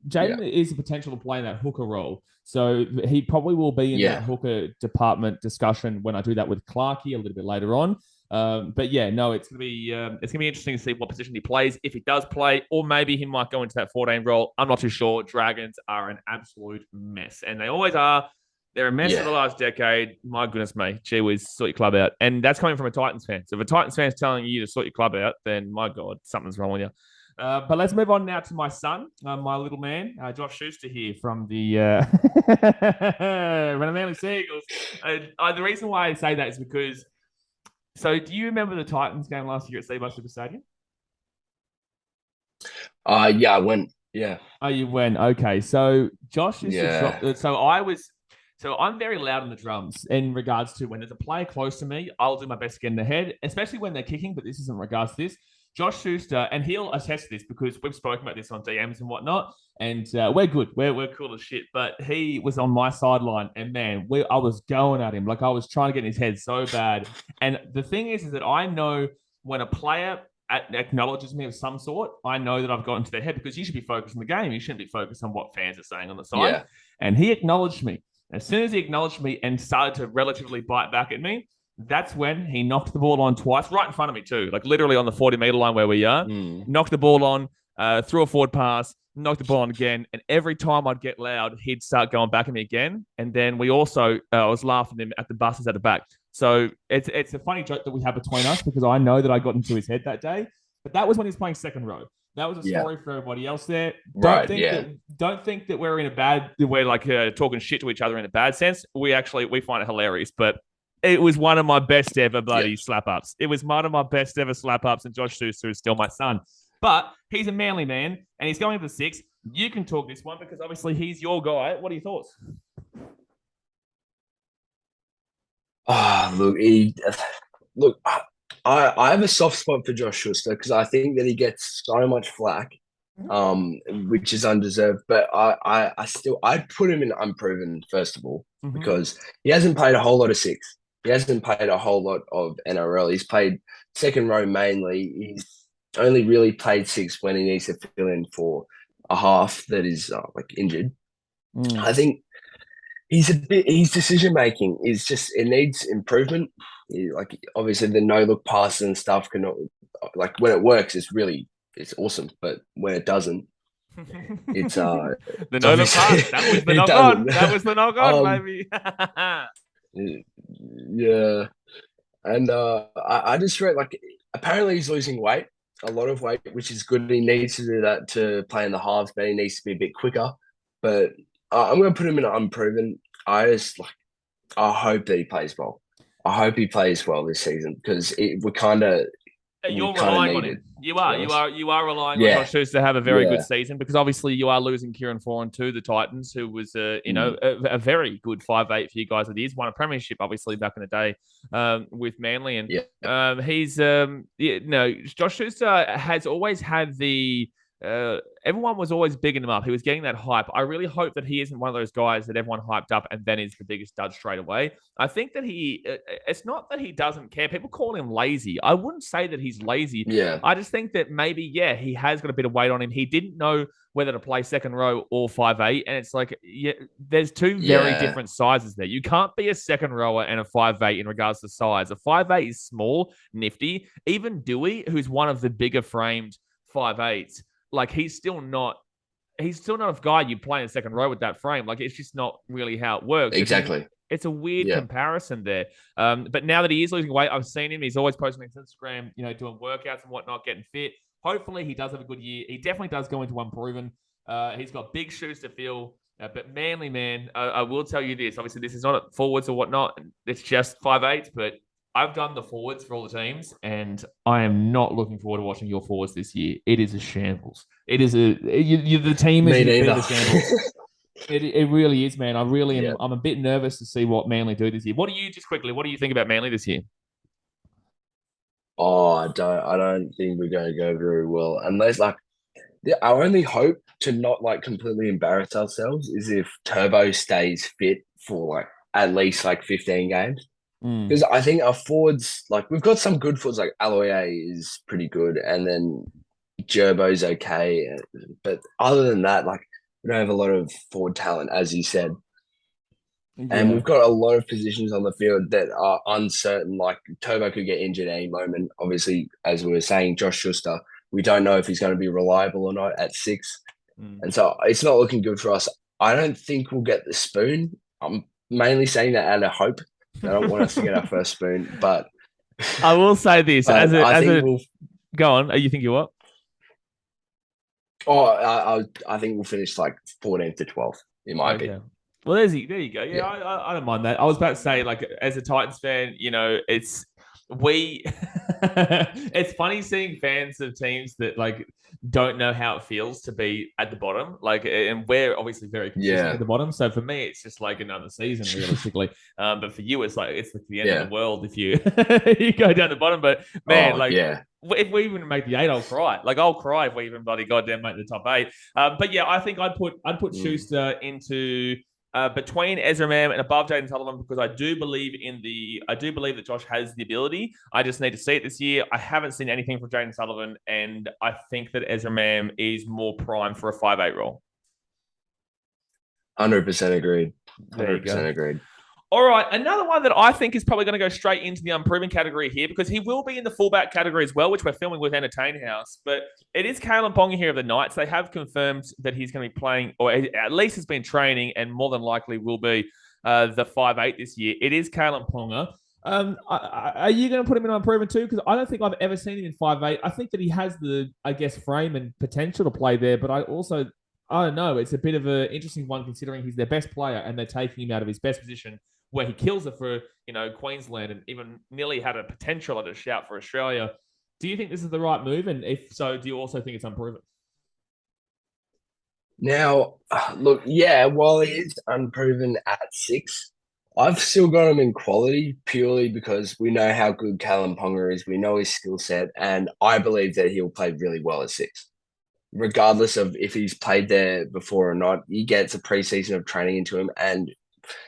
[SPEAKER 1] Jayden is a potential to play in that hooker role. So he probably will be in that hooker department discussion when I do that with Clarkey a little bit later on. It's gonna be interesting to see what position he plays, if he does play, or maybe he might go into that 14 role. I'm not too sure. Dragons are an absolute mess, and they always are. They're a mess for the last decade. My goodness me. Gee whiz, sort your club out. And that's coming from a Titans fan. So if a Titans fan is telling you to sort your club out, then my God, something's wrong with you. But let's move on now to my son, my little man, Josh Schuster here from the Manly Seagulls. The reason why I say that is because, so do you remember the Titans game last year at Seabuck Super Stadium?
[SPEAKER 2] Yeah, I went. Yeah.
[SPEAKER 1] Oh, you went. Okay. So Josh is So I'm very loud on the drums in regards to when there's a player close to me, I'll do my best to get in the head, especially when they're kicking, but this isn't in regards to this. Josh Schuster, and he'll attest to this because we've spoken about this on DMs and whatnot, and we're good. We're cool as shit. But he was on my sideline, and man, I was going at him. Like, I was trying to get in his head so bad. And the thing is that I know when a player acknowledges me of some sort, I know that I've gotten to their head, because you should be focused on the game. You shouldn't be focused on what fans are saying on the side.
[SPEAKER 2] Yeah.
[SPEAKER 1] And he acknowledged me. As soon as he acknowledged me and started to relatively bite back at me, that's when he knocked the ball on twice, right in front of me too, like literally on the 40-meter line where we are. Knocked the ball on, threw a forward pass, knocked the ball on again, and every time I'd get loud, he'd start going back at me again. And then we also, I was laughing at him at the buses at the back. So it's a funny joke that we have between us, because I know that I got into his head that day. But that was when he was playing second row. That was a story for everybody else there. Don't think that we're in a bad, we're like talking shit to each other in a bad sense. We find it hilarious, but it was one of my best ever bloody slap ups. It was one of my best ever slap ups, and Josh Schuster is still my son. But he's a Manly man, and he's going to the 6. You can talk this one because obviously he's your guy. What are your thoughts?
[SPEAKER 2] I have a soft spot for Josh Schuster because I think that he gets so much flack, which is undeserved. But I'd put him in unproven first of all, because he hasn't played a whole lot of 6. He hasn't played a whole lot of NRL. He's played second row mainly. He's only really played 6 when he needs to fill in for a half that is injured. I think his decision making is just, it needs improvement. Obviously the no look passes and stuff cannot, like, when it works it's awesome, but when it doesn't, it's
[SPEAKER 1] the no look pass, that was the knock on. That was the knock on, baby.
[SPEAKER 2] Yeah. And I just read, like, apparently he's losing weight, a lot of weight, which is good. He needs to do that to play in the halves, but he needs to be a bit quicker. But I'm going to put him in unproven. I hope that he plays well. I hope he plays well this season, because we're kind of.
[SPEAKER 1] You're relying on him. You are relying on Josh Schuster to have a very good season, because obviously you are losing Kieran Foran to the Titans, who was a very good 5'8" for you guys. It is won a premiership obviously back in the day with Manly, and he's Josh Schuster has always had the. Everyone was always bigging him up. He was getting that hype. I really hope that he isn't one of those guys that everyone hyped up and then is the biggest stud straight away. I think that it's not that he doesn't care. People call him lazy. I wouldn't say that he's lazy.
[SPEAKER 2] Yeah.
[SPEAKER 1] I just think that maybe, he has got a bit of weight on him. He didn't know whether to play second row or 5'8", and it's like, there's two very different sizes there. You can't be a second rower and a 5'8" in regards to size. A 5'8" is small, nifty. Even Douehi, who's one of the bigger framed 5'8", like, he's still not a guy you play in second row with that frame. Like, it's just not really how it works.
[SPEAKER 2] Exactly.
[SPEAKER 1] It's a weird comparison there. But now that he is losing weight, I've seen him. He's always posting on Instagram, doing workouts and whatnot, getting fit. Hopefully he does have a good year. He definitely does go into unproven. He's got big shoes to fill. But Manly, man, I will tell you this. Obviously, this is not forwards or whatnot. It's just 5'8", but I've done the forwards for all the teams, and I am not looking forward to watching your forwards this year. It is a shambles. It is the team is a bit of a shambles. It really is, man. I really am. I'm a bit nervous to see what Manly do this year. What do you think about Manly this year?
[SPEAKER 2] Oh, I don't think we're going to go very well, unless, like, our only hope to not, like, completely embarrass ourselves is if Turbo stays fit for, like, at least, like, 15 games. Because I think our forwards, like, we've got some good forwards, like Aloye is pretty good, and then Gerbo's okay. But other than that, like, we don't have a lot of forward talent, as you said. Yeah. And we've got a lot of positions on the field that are uncertain. Like, Turbo could get injured at any moment. Obviously, as we were saying, Josh Schuster, we don't know if he's going to be reliable or not at 6. And so it's not looking good for us. I don't think we'll get the spoon. I'm mainly saying that out of hope. I don't want us to get our first spoon, but
[SPEAKER 1] I will say this
[SPEAKER 2] we'll.
[SPEAKER 1] Go on. You think you what?
[SPEAKER 2] Oh, I think we'll finish like 14th to 12th, in my opinion.
[SPEAKER 1] Well, there you go. Yeah, I don't mind that. I was about to say, like, as a Titans fan, it's it's funny seeing fans of teams that like don't know how it feels to be at the bottom. Like, and we're obviously very consistent at the bottom. So for me, it's just like another season, realistically. But for you, it's like the end of the world if you you go down the bottom. But man, if we even make the 8, I'll cry. Like, I'll cry if we even bloody goddamn make the top 8. But yeah, I think I'd put Schuster into between Ezra Mam and above Jayden Sullivan, because I do believe that Josh has the ability. I just need to see it this year. I haven't seen anything from Jayden Sullivan, and I think that Ezra Mam is more prime for a 5'8" role.
[SPEAKER 2] 100% agreed. 100% agreed.
[SPEAKER 1] All right, another one that I think is probably going to go straight into the unproven category here, because he will be in the fullback category as well, which we're filming with Entertain House. But it is Kalyn Ponga here of the Knights. They have confirmed that he's going to be playing, or at least has been training, and more than likely will be the 5'8" this year. It is Kalyn Ponga. Are you going to put him in unproven too? Because I don't think I've ever seen him in 5'8". I think that he has the, frame and potential to play there, but I don't know. It's a bit of an interesting one considering he's their best player and they're taking him out of his best position, where he kills it for, Queensland, and even nearly had a potential at a shout for Australia. Do you think this is the right move? And if so, do you also think it's unproven?
[SPEAKER 2] Now, look, while he is unproven at 6, I've still got him in quality purely because we know how good Kalyn Ponga is. We know his skill set, and I believe that he'll play really well at 6. Regardless of if he's played there before or not, he gets a preseason of training into him, and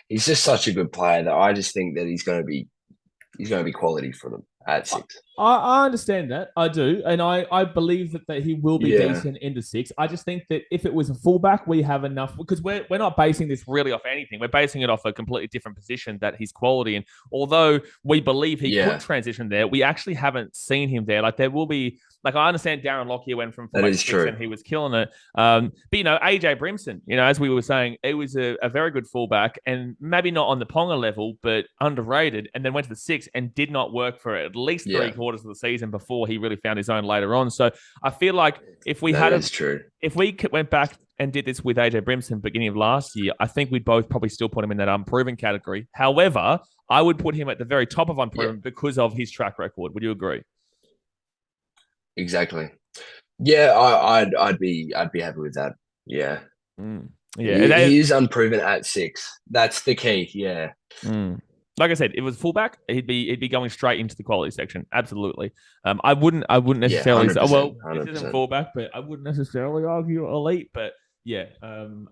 [SPEAKER 2] he's just such a good player that I just think that he's going to be quality for them at 6.
[SPEAKER 1] I understand that. I do. And I believe that he will be decent into 6. I just think that if it was a fullback, we have enough, because we're not basing this really off anything. We're basing it off a completely different position, that he's quality. And although we believe he could transition there, we actually haven't seen him there. Like, there will be, like, I understand Darren Lockyer went from 6 and he was killing it. But, AJ Brimson, as we were saying, it was a very good fullback, and maybe not on the Ponga level, but underrated, and then went to the 6 and did not work for at least 3 quarters of the season before he really found his own later on. So I feel like if we went back and did this with AJ Brimson beginning of last year, I think we'd both probably still put him in that unproven category. However, I would put him at the very top of unproven because of his track record. Would you agree?
[SPEAKER 2] Exactly. Yeah, I'd be happy with that. Yeah.
[SPEAKER 1] Yeah.
[SPEAKER 2] He is unproven at 6. That's the key. Yeah.
[SPEAKER 1] Like I said, if it was fullback, he'd be going straight into the quality section. Absolutely. I wouldn't necessarily say, this isn't fullback, but I wouldn't necessarily argue elite. But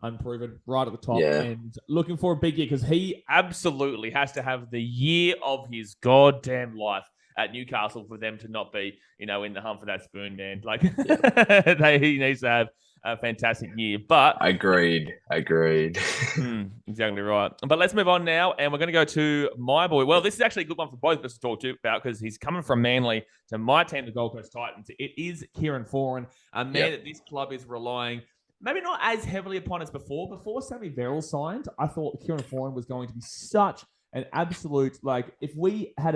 [SPEAKER 1] unproven right at the top, and looking for a big year, because he absolutely has to have the year of his goddamn life at Newcastle for them to not be, in the hunt for that spoon, man. Like, he needs to have a fantastic year. But
[SPEAKER 2] agreed.
[SPEAKER 1] Exactly right. But let's move on now, and we're going to go to my boy. Well, this is actually a good one for both of us to talk to about, because he's coming from Manly to my team, the Gold Coast Titans. It is Kieran Foran, a man that this club is relying maybe not as heavily upon as before. Before Sammy Verrill signed, I thought Kieran Foran was going to be such an absolute, if we had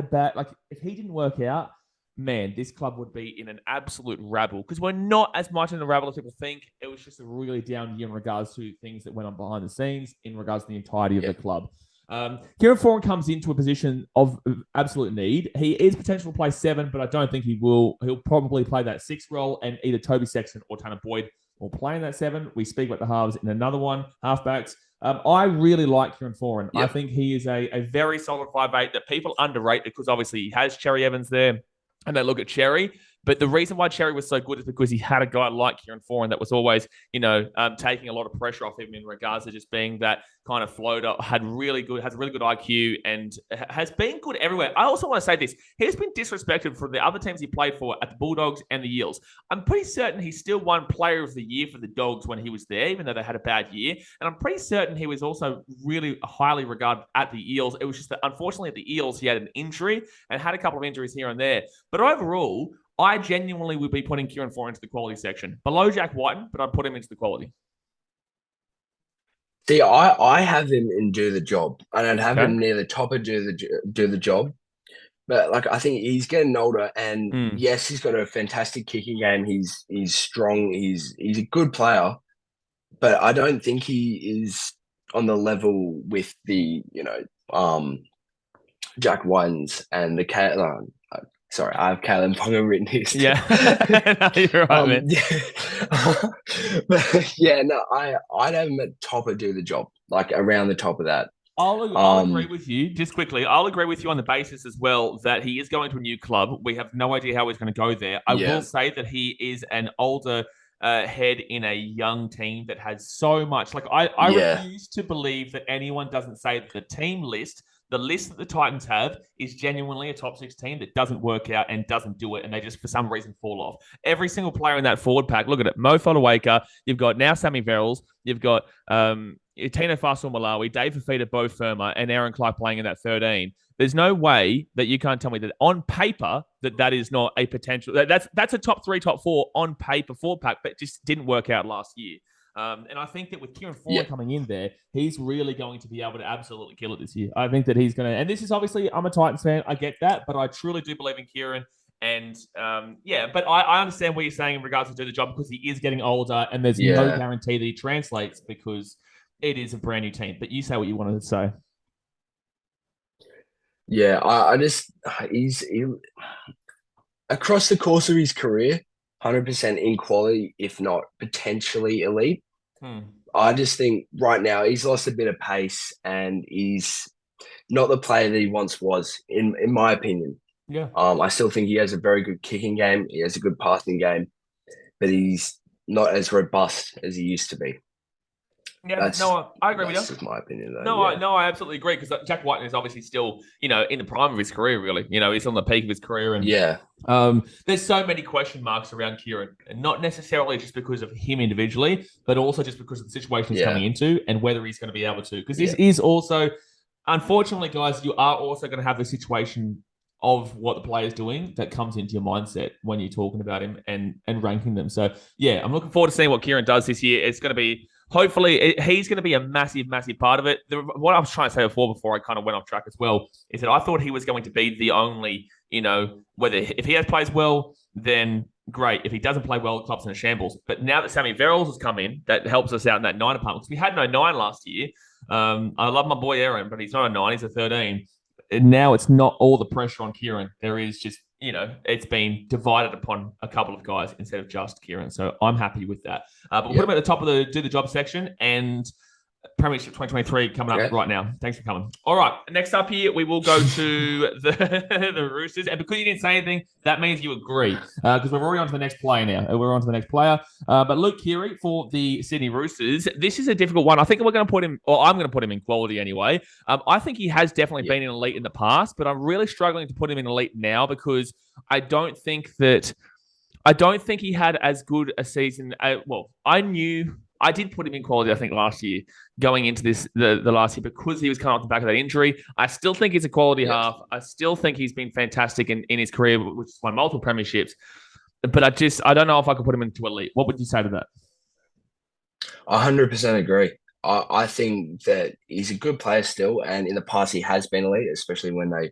[SPEAKER 1] if he didn't work out, man, this club would be in an absolute rabble, because we're not as much in the rabble as people think. It was just a really down year in regards to things that went on behind the scenes in regards to the entirety of the club. Kieran Foran comes into a position of absolute need. He is potential to play 7, but I don't think he will. He'll probably play that 6 role, and either Toby Sexton or Tanner Boyd will play in that 7. We speak about the halves in another one, halfbacks. I really like Kieran Foran. I think he is a very solid 5'8" that people underrate, because obviously he has Cherry Evans there, and they look at Cherry. But the reason why Cherry was so good is because he had a guy like Kieran Foran that was always, taking a lot of pressure off him in regards to just being that kind of floater, has a really good IQ, and has been good everywhere. I also want to say this. He's been disrespected for the other teams he played for at the Bulldogs and the Eels. I'm pretty certain he still won Player of the Year for the Dogs when he was there, even though they had a bad year. And I'm pretty certain he was also really highly regarded at the Eels. It was just that, unfortunately, at the Eels, he had an injury and had a couple of injuries here and there. But overall, I genuinely would be putting Kieran Foran into the quality section. Below Jack Wighton, but I'd put him into the quality.
[SPEAKER 2] See, I have him in do the job. I don't have
[SPEAKER 1] Okay.
[SPEAKER 2] him near the top of do the job. But like I think he's getting older, and yes, he's got a fantastic kicking game. He's strong. He's a good player, but I don't think he is on the level with the Jack Wines and the sorry, I have Kalyn Ponga written here.
[SPEAKER 1] Yeah, no, you're right, man.
[SPEAKER 2] Yeah. But yeah, no, I'd have him at top of do the job, like around the top of that.
[SPEAKER 1] I'll agree with you. Just quickly, I'll agree with you on the basis as well that he is going to a new club. We have no idea how he's going to go there. I will say that he is an older head in a young team that has so much. Like I refuse to believe that anyone doesn't say that the team list, the list that the Titans have, is genuinely a top 6 team that doesn't work out and doesn't do it, and they just for some reason fall off. Every single player in that forward pack, look at it. Mo Fotuaika, you've got now Sammy Verrills, you've got Tino Faisal-Malawi, Dave Fafita, Bo Firma, and Aaron Clark playing in that 13. There's no way that you can't tell me that on paper that is not a potential. That's a top 3, top 4 on paper forward pack, but it just didn't work out last year. And I think that with Kieran Foran coming in there, he's really going to be able to absolutely kill it this year. I think that he's going to, and this is obviously, I'm a Titans fan, I get that, but I truly do believe in Kieran. And but I understand what you're saying in regards to do the job because he is getting older and there's no guarantee that he translates because it is a brand new team. But you say what you wanted to say.
[SPEAKER 2] Yeah, I just, he's across the course of his career, 100% in quality, if not potentially elite. I just think right now he's lost a bit of pace and he's not the player that he once was, in my opinion.
[SPEAKER 1] Yeah.
[SPEAKER 2] I still think he has a very good kicking game. He has a good passing game, but he's not as robust as he used to be.
[SPEAKER 1] Yeah, I agree with you.
[SPEAKER 2] That's my opinion, though.
[SPEAKER 1] No, I absolutely agree because Jack Wighton is obviously still, in the prime of his career, really. He's on the peak of his career. And there's so many question marks around Kieran, and not necessarily just because of him individually, but also just because of the situation he's coming into and whether he's going to be able to. Because this is also, unfortunately, guys, you are also going to have the situation of what the player's doing that comes into your mindset when you're talking about him and ranking them. So, yeah, I'm looking forward to seeing what Kieran does this year. It's going to be, hopefully, he's going to be a massive, massive part of it. What I was trying to say before I kind of went off track as well, is that I thought he was going to be the only, whether if he plays well, then great. If he doesn't play well, the club's in a shambles. But now that Sammy Verrills has come in, that helps us out in that 9 department. Because we had no 9 last year. I love my boy Aaron, but he's not a 9, he's a 13. And now it's not all the pressure on Kieran. There is just, it's been divided upon a couple of guys instead of just Kieran. So I'm happy with that. But we'll put him at the top of the do the job section and Premiership 2023 coming up right now. Thanks for coming. All right. Next up here, we will go to the Roosters. And because you didn't say anything, that means you agree. Because we're already on to the next player now. We're on to the next player. But Luke Keary for the Sydney Roosters. This is a difficult one. I think we're going to put him, or I'm going to put him in quality anyway. I think he has definitely been an elite in the past, but I'm really struggling to put him in elite now because I don't think he had as good a season. I did put him in quality, I think, last year, going into the last year, because he was coming off the back of that injury. I still think he's a quality half. I still think he's been fantastic in his career, which has won multiple premierships. But I don't know if I could put him into elite. What would you say to that?
[SPEAKER 2] 100% agree. I think that he's a good player still, and in the past he has been elite, especially when they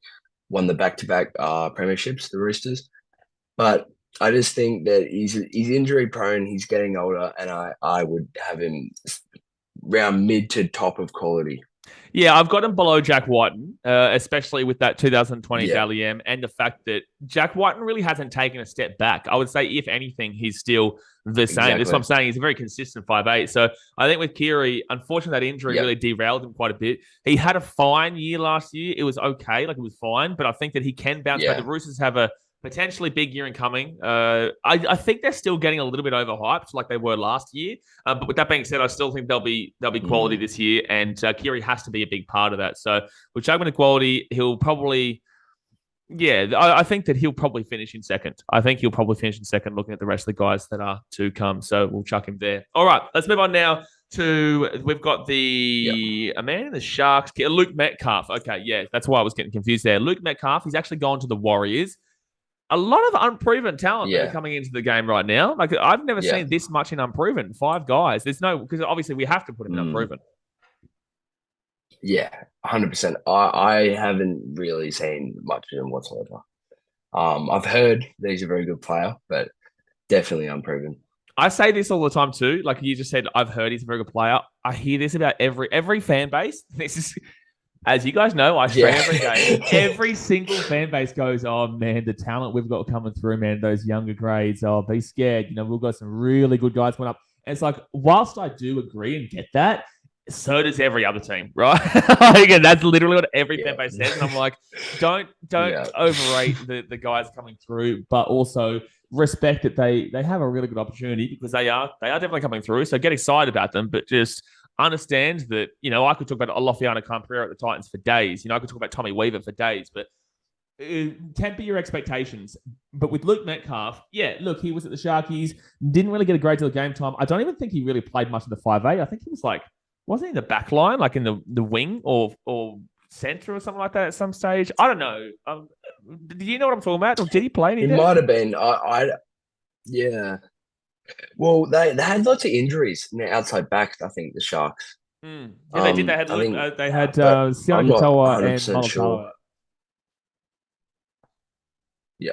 [SPEAKER 2] won the back-to-back premierships, the Roosters. But I just think that he's injury prone. He's getting older, and I would have him around mid to top of quality.
[SPEAKER 1] Yeah, I've got him below Jack Wighton, especially with that 2020 Dally M, and the fact that Jack Wighton really hasn't taken a step back. I would say, if anything, he's still the same. Exactly. That's what I'm saying. He's a very consistent 5'8". So I think with Keary, unfortunately, that injury really derailed him quite a bit. He had a fine year last year. It was okay, it was fine, but I think that he can bounce back. The Roosters have a potentially big year incoming. I think they're still getting a little bit overhyped like they were last year. But with that being said, I still think they'll be quality this year, and Keary has to be a big part of that. So we'll chuck him into quality. He'll probably, I think that he'll probably finish in second. I think he'll probably finish in second looking at the rest of the guys that are to come. So we'll chuck him there. All right, let's move on now to, we've got the man in the Sharks, Luke Metcalf. Okay, that's why I was getting confused there. Luke Metcalf, he's actually gone to the Warriors. A lot of unproven talent that are coming into the game right now. Like, I've never seen this much in unproven. 5 guys. There's no, because obviously we have to put him in unproven.
[SPEAKER 2] Yeah, 100%. I haven't really seen much of him whatsoever. I've heard that he's a very good player, but definitely unproven.
[SPEAKER 1] I say this all the time too. Like you just said, I've heard he's a very good player. I hear this about every fan base. This is, as you guys know, I stream
[SPEAKER 2] Yeah.
[SPEAKER 1] every game. Every single fan base goes, "Oh man, the talent we've got coming through, man. Those younger grades. Oh, be scared. We've got some really good guys coming up." And it's like, whilst I do agree and get that, so does every other team, right? Like, and that's literally what every fan base says. And I'm like, don't
[SPEAKER 2] Yeah.
[SPEAKER 1] overrate the guys coming through, but also respect that they have a really good opportunity because they are definitely coming through. So get excited about them, but just understand that, I could talk about Alofiana Camprera at the Titans for days. I could talk about Tommy Weaver for days, but temper your expectations. But with Luke Metcalf, yeah, look, he was at the Sharkies, didn't really get a great deal of game time. I don't even think he really played much of the 5A. I think he was like, wasn't he in the back line, like in the wing or center or something like that at some stage? I don't know. Do you know what I'm talking about? Or did he play anything?
[SPEAKER 2] It might have been. Yeah. Well, they had lots of injuries in the outside backs, I think, the Sharks.
[SPEAKER 1] Yeah, they did. They had
[SPEAKER 2] I think,
[SPEAKER 1] they had
[SPEAKER 2] I'm not
[SPEAKER 1] Katoa and
[SPEAKER 2] 100% sure. Yeah.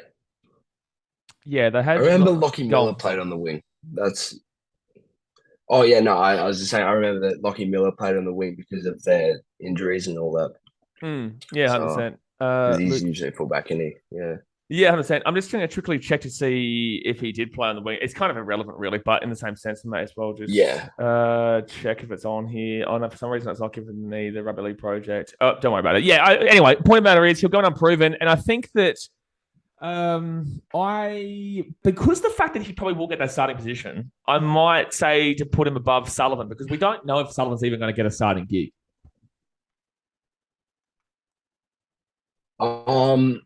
[SPEAKER 1] Yeah, they had.
[SPEAKER 2] I remember Lockie Miller played on the wing. Oh, yeah, no, I was just saying, I remember that Lockie Miller played on the wing because of their injuries and all that.
[SPEAKER 1] Yeah, 100%.
[SPEAKER 2] Because he's usually fullback, isn't he? Yeah.
[SPEAKER 1] Yeah, 100%. I'm just going to quickly check to see if he did play on the wing. It's kind of irrelevant, really, but in the same sense, I may as well just check if it's on here. Oh, no, for some reason, it's not giving me the Rugby League project. Oh, don't worry about it. Yeah, anyway, point of matter is he'll go unproven, and I think that because the fact that he probably will get that starting position, I might say to put him above Sullivan because we don't know if Sullivan's even going to get a starting gig.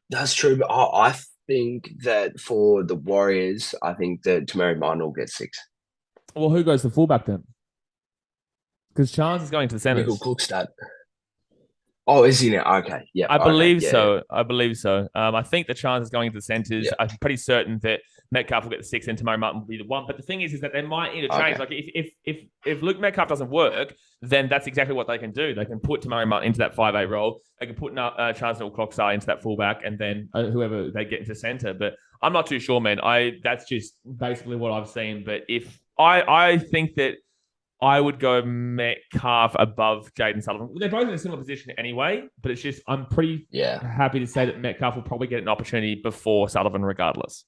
[SPEAKER 2] That's true, but I think that for the Warriors, I think that Tamari Martin will get 6.
[SPEAKER 1] Well, who goes to fullback then? Because Chance is going to the centers.
[SPEAKER 2] Michael Cookstad. Oh, is he now? Okay, yeah.
[SPEAKER 1] I believe so. Yeah. I believe so. I think the Chance is going to the centers. Yeah. I'm pretty certain that Metcalf will get the 6 and Tamari Martin will be the 1. But the thing is that they might interchange. Okay. Like if Luke Metcalf doesn't work, then that's exactly what they can do. They can put Tamari Martin into that 5A role. They can put Chance Clockstar into that fullback, and then whoever they get into center. But I'm not too sure, man. That's just basically what I've seen. But if I think that I would go Metcalf above Jayden Sullivan. They're both in a similar position anyway, but it's just I'm pretty happy to say that Metcalf will probably get an opportunity before Sullivan regardless.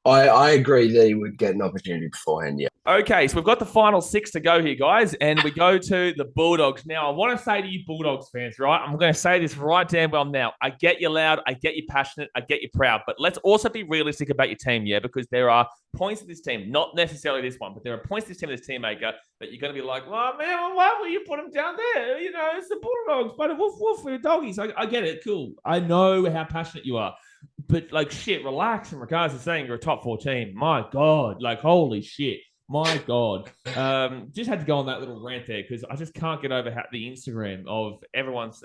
[SPEAKER 2] I agree that he would get an opportunity beforehand, yeah.
[SPEAKER 1] Okay, so we've got the final 6 to go here, guys, and we go to the Bulldogs. Now, I want to say to you Bulldogs fans, right? I'm going to say this right damn well now. I get you loud, I get you passionate, I get you proud, but let's also be realistic about your team, yeah? Because there are points of this team, not necessarily this one, but there are points of this team, this team maker, that you're going to be like, well, man, why will you put them down there? It's the Bulldogs, but woof, woof, for the doggies. I get it, cool. I know how passionate you are. But, shit, relax in regards to saying you're a top 4 team. My God, holy shit. My God. Just had to go on that little rant there because I just can't get over the Instagram of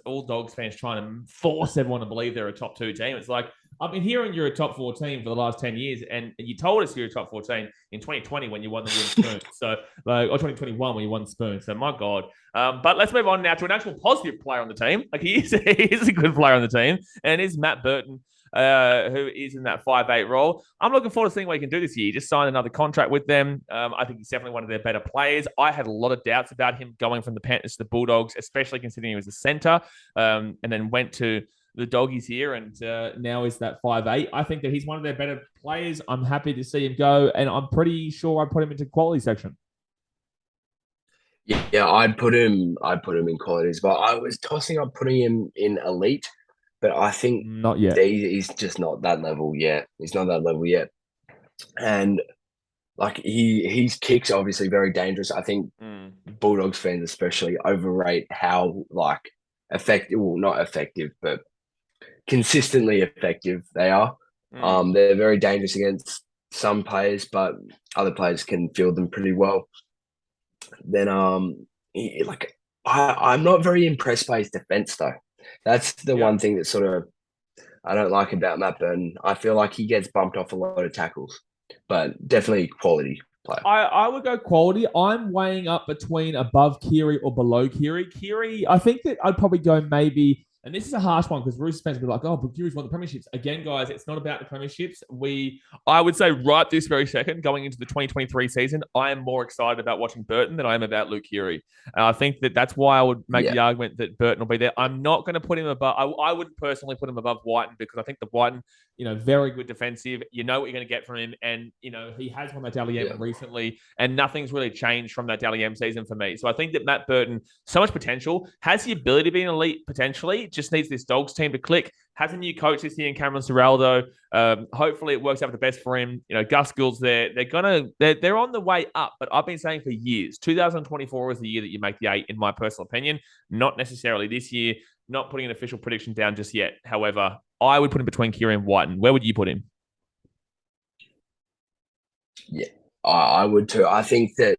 [SPEAKER 1] all Dogs fans trying to force everyone to believe they're a top 2 team. It's like, I've been hearing you're a top 4 team for the last 10 years, and you told us you're a top 4 team in 2020 when you won the Wooden Spoon. So, or 2021 when you won the Spoon. So, my God. But let's move on now to an actual positive player on the team. He is a good player on the team, and it is Matt Burton. Who is in that 5'8" role. I'm looking forward to seeing what he can do this year. He just signed another contract with them. I think he's definitely one of their better players. I had a lot of doubts about him going from the Panthers to the Bulldogs, especially considering he was a center, and then went to the Doggies here, and now is that 5'8". I think that he's one of their better players. I'm happy to see him go, and I'm pretty sure I'd put him into quality section.
[SPEAKER 2] Yeah, I'd put him in qualities, but I was tossing up putting him in elite. But I think
[SPEAKER 1] not yet.
[SPEAKER 2] He's just not that level yet. He's not that level yet. And his kicks are obviously very dangerous. I think Bulldogs fans especially overrate how effective, well, not effective, but consistently effective they are. They're very dangerous against some players, but other players can field them pretty well. Then I'm not very impressed by his defense though. That's the one thing that sort of I don't like about Matt Burton. I feel like he gets bumped off a lot of tackles, but definitely quality player.
[SPEAKER 1] I would go quality. I'm weighing up between above Keary or below Keary. Keary, I think that I'd probably go maybe, and this is a harsh one because Roosters fans will be like, oh, but Keary's won the premierships. Again, guys, it's not about the premierships. I would say right this very second, going into the 2023 season, I am more excited about watching Burton than I am about Luke Keary. And I think that that's why I would make the argument that Burton will be there. I'm not going to put him above, I wouldn't personally put him above Wighton because I think the Wighton, very good defensive. You know what you're going to get from him. And, he has won that Dally M recently, and nothing's really changed from that Dally M season for me. So I think that Matt Burton, so much potential, has the ability to be an elite potentially, just needs this Dogs team to click. Has a new coach this year in Cameron Ciraldo. Hopefully it works out for the best for him. Gus Gould's there. They're on the way up, but I've been saying for years, 2024 is the year that you make the 8, in my personal opinion. Not necessarily this year. Not putting an official prediction down just yet. However, I would put him between Kieran and Wighton. Where would you put him?
[SPEAKER 2] Yeah, I would too. I think that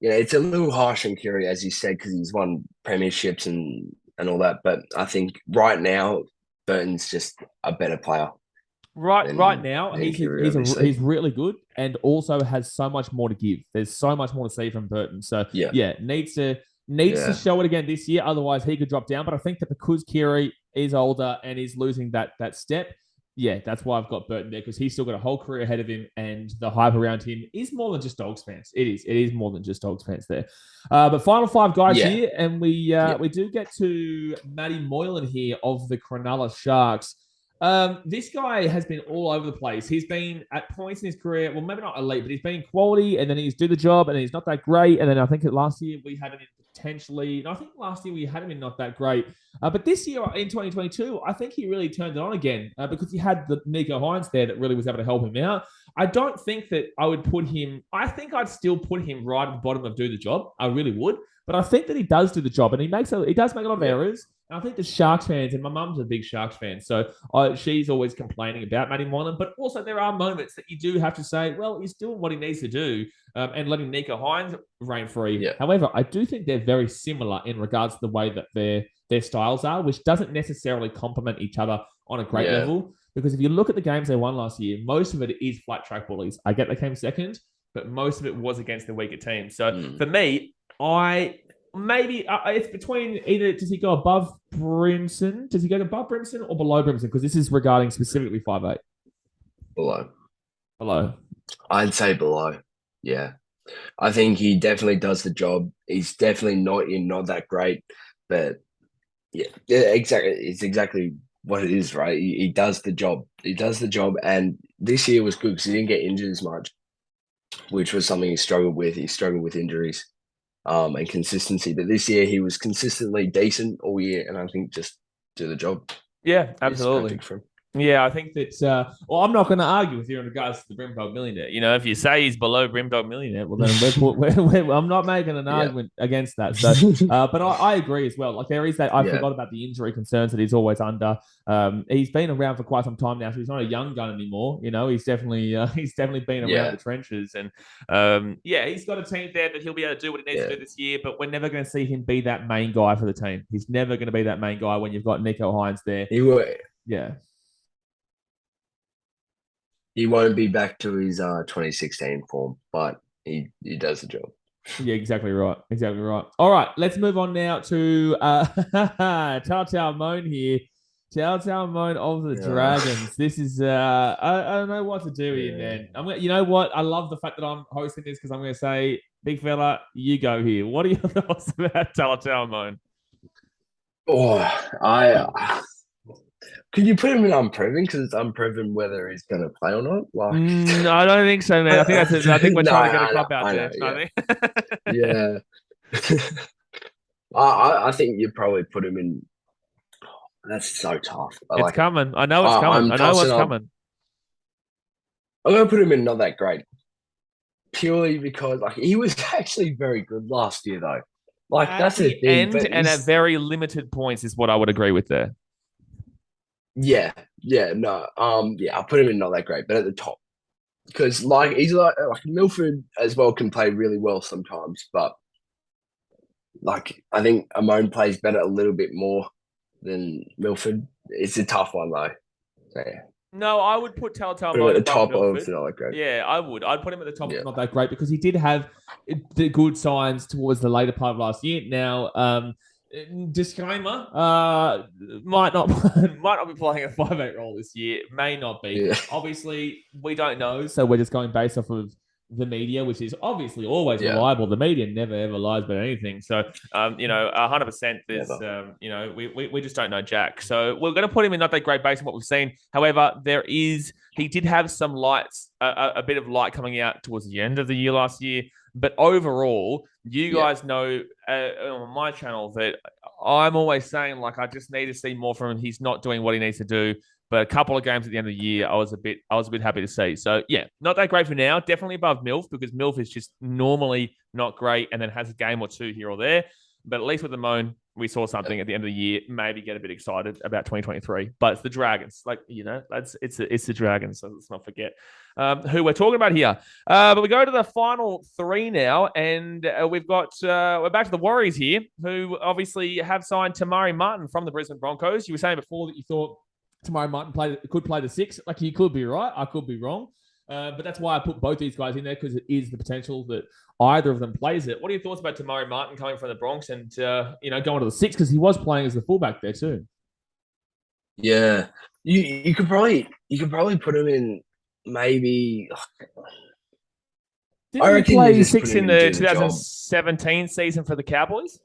[SPEAKER 2] it's a little harsh on Keary, as you said, because he's won premierships and all that. But I think right now, Burton's just a better player.
[SPEAKER 1] Right now, he's really good and also has so much more to give. There's so much more to see from Burton. So needs to show it again this year. Otherwise, he could drop down. But I think that because Keary is older and is losing that step, that's why I've got Burton there, because he's still got a whole career ahead of him, and the hype around him is more than just Dogs fans. It is more than just Dogs fans there. But final 5 guys here, and we do get to Matty Moylan here of the Cronulla Sharks. This guy has been all over the place. He's been at points in his career, well, maybe not elite, but he's been quality, and then he's do the job, and he's not that great. And then I think last year we had him in potentially, I think last year we had him in not that great. But this year in 2022, I think he really turned it on again because he had the Nico Hines there that really was able to help him out. I don't think that I would put him, I think I'd still put him right at the bottom of do the job. I really would. But I think that he does do the job, and he does make a lot of errors. And I think the Sharks fans, and my mum's a big Sharks fan, so she's always complaining about Matty Moylan. But also there are moments that you do have to say, well, he's doing what he needs to do and letting Nico Hines reign free. Yeah. However, I do think they're very similar in regards to the way that their styles are, which doesn't necessarily complement each other on a great level. Because if you look at the games they won last year, most of it is flat track bullies. I get they came second, but most of it was against the weaker teams. So for me, maybe it's between either does he go above Brimson? Does he go above Brimson or below Brimson? Because this is regarding specifically 5'8". Below.
[SPEAKER 2] I'd say below. Yeah. I think he definitely does the job. He's definitely not that great, but exactly. It's exactly what it is, right? He does the job. He does the job, and this year was good because he didn't get injured as much, which was something he struggled with. He struggled with injuries. And consistency. But this year he was consistently decent all year, and I think just do the job.
[SPEAKER 1] Yeah, absolutely. Yeah, I think that. I'm not going to argue with you in regards to the Brimdog Millionaire. If you say he's below Brimdog Millionaire, well then I'm not making an argument against that. So, but I agree as well. Like there is that. I forgot about the injury concerns that he's always under. He's been around for quite some time now, so he's not a young gun anymore. He's definitely been around the trenches, and he's got a team there that he'll be able to do what he needs to do this year. But we're never going to see him be that main guy for the team. He's never going to be that main guy when you've got Nico Hines there.
[SPEAKER 2] He will.
[SPEAKER 1] Yeah.
[SPEAKER 2] He won't be back to his 2016 form, but he does the job.
[SPEAKER 1] Yeah, exactly right. All right, let's move on now to Talatau Amone here. Talatau Amone of the Dragons. This is I don't know what to do here, man. You know what? I love the fact that I'm hosting this because I'm going to say, big fella, you go here. What are your thoughts about Talatau Amone?
[SPEAKER 2] Could you put him in unproven because it's unproven whether he's going to play or not?
[SPEAKER 1] No, I don't think so, man. I think we're trying to get a club out there.
[SPEAKER 2] I think you'd probably put him in. That's so tough.
[SPEAKER 1] It's coming. I know it's coming. I know what's coming.
[SPEAKER 2] I'm going to put him in not that great, purely because he was actually very good last year, though. That's the thing.
[SPEAKER 1] And at very limited points is what I would agree with there.
[SPEAKER 2] I'll put him in not that great, but at the top. Because he's like Milford as well can play really well sometimes, but I think Amone plays better a little bit more than Milford. It's a tough one though. So,
[SPEAKER 1] No, I would put Talatau
[SPEAKER 2] Put him at the
[SPEAKER 1] above
[SPEAKER 2] top
[SPEAKER 1] Milford.
[SPEAKER 2] of not that great.
[SPEAKER 1] Yeah, I would. I'd put him at the top
[SPEAKER 2] Yeah.
[SPEAKER 1] of not that great because he did have the good signs towards the later part of last year. Now, disclaimer, might not be playing a 5'8" role this year. May not be.
[SPEAKER 2] Yeah.
[SPEAKER 1] Obviously, we don't know, so we're just going based off of the media, which is obviously always reliable. The media never ever lies about anything. So, 100%. There's, we just don't know Jack. So we're going to put him in not that great based on what we've seen. However, he did have some lights, a bit of light coming out towards the end of the year last year. But overall, you guys know on my channel that I'm always saying, like, I just need to see more from him. He's not doing what he needs to do. But a couple of games at the end of the year, I was a bit happy to see. So yeah, not that great for now. Definitely above MILF because MILF is just normally not great and then has a game or two here or there. But at least with the Moan, we saw something at the end of the year. Maybe get a bit excited about 2023. But it's the Dragons, it's the Dragons. So let's not forget who we're talking about here. But we go to the final three now, and we're back to the Warriors here, who obviously have signed Tamari Martin from the Brisbane Broncos. You were saying before that you thought Tamari Martin could play the 6. Like, you could be right. I could be wrong. But that's why I put both these guys in there, because it is the potential that either of them plays it. What are your thoughts about Tamari Martin coming from the Bronx and, going to the 6? Because he was playing as the fullback there too.
[SPEAKER 2] Yeah. You could probably put him in maybe...
[SPEAKER 1] Didn't he play 6 in the 2017 season for the Cowboys?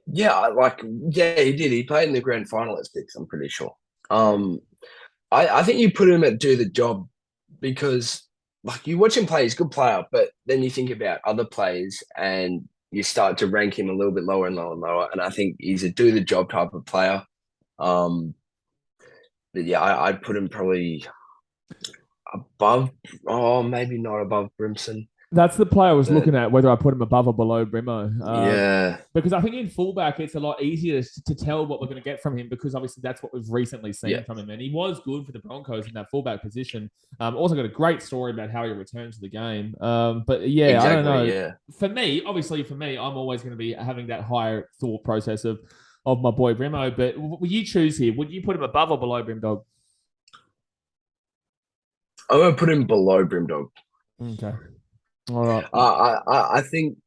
[SPEAKER 2] Yeah, he did. He played in the grand final at 6, I'm pretty sure. I think you put him at do the job because, you watch him play, he's a good player, but then you think about other players and you start to rank him a little bit lower and lower and lower, and I think he's a do the job type of player. But yeah, I'd put him probably above, maybe not above Brimson.
[SPEAKER 1] That's the player I was looking at, whether I put him above or below Brimo.
[SPEAKER 2] Yeah.
[SPEAKER 1] Because I think in fullback, it's a lot easier to tell what we're going to get from him because obviously that's what we've recently seen from him. And he was good for the Broncos in that fullback position. Also got a great story about how he returned to the game. But yeah, exactly, I don't know. Yeah. For me, I'm always going to be having that higher thought process of my boy Brimo. But will you choose here? Would you put him above or below Brimdog?
[SPEAKER 2] I'm going to put him below Brimdog.
[SPEAKER 1] Okay. All right.
[SPEAKER 2] I think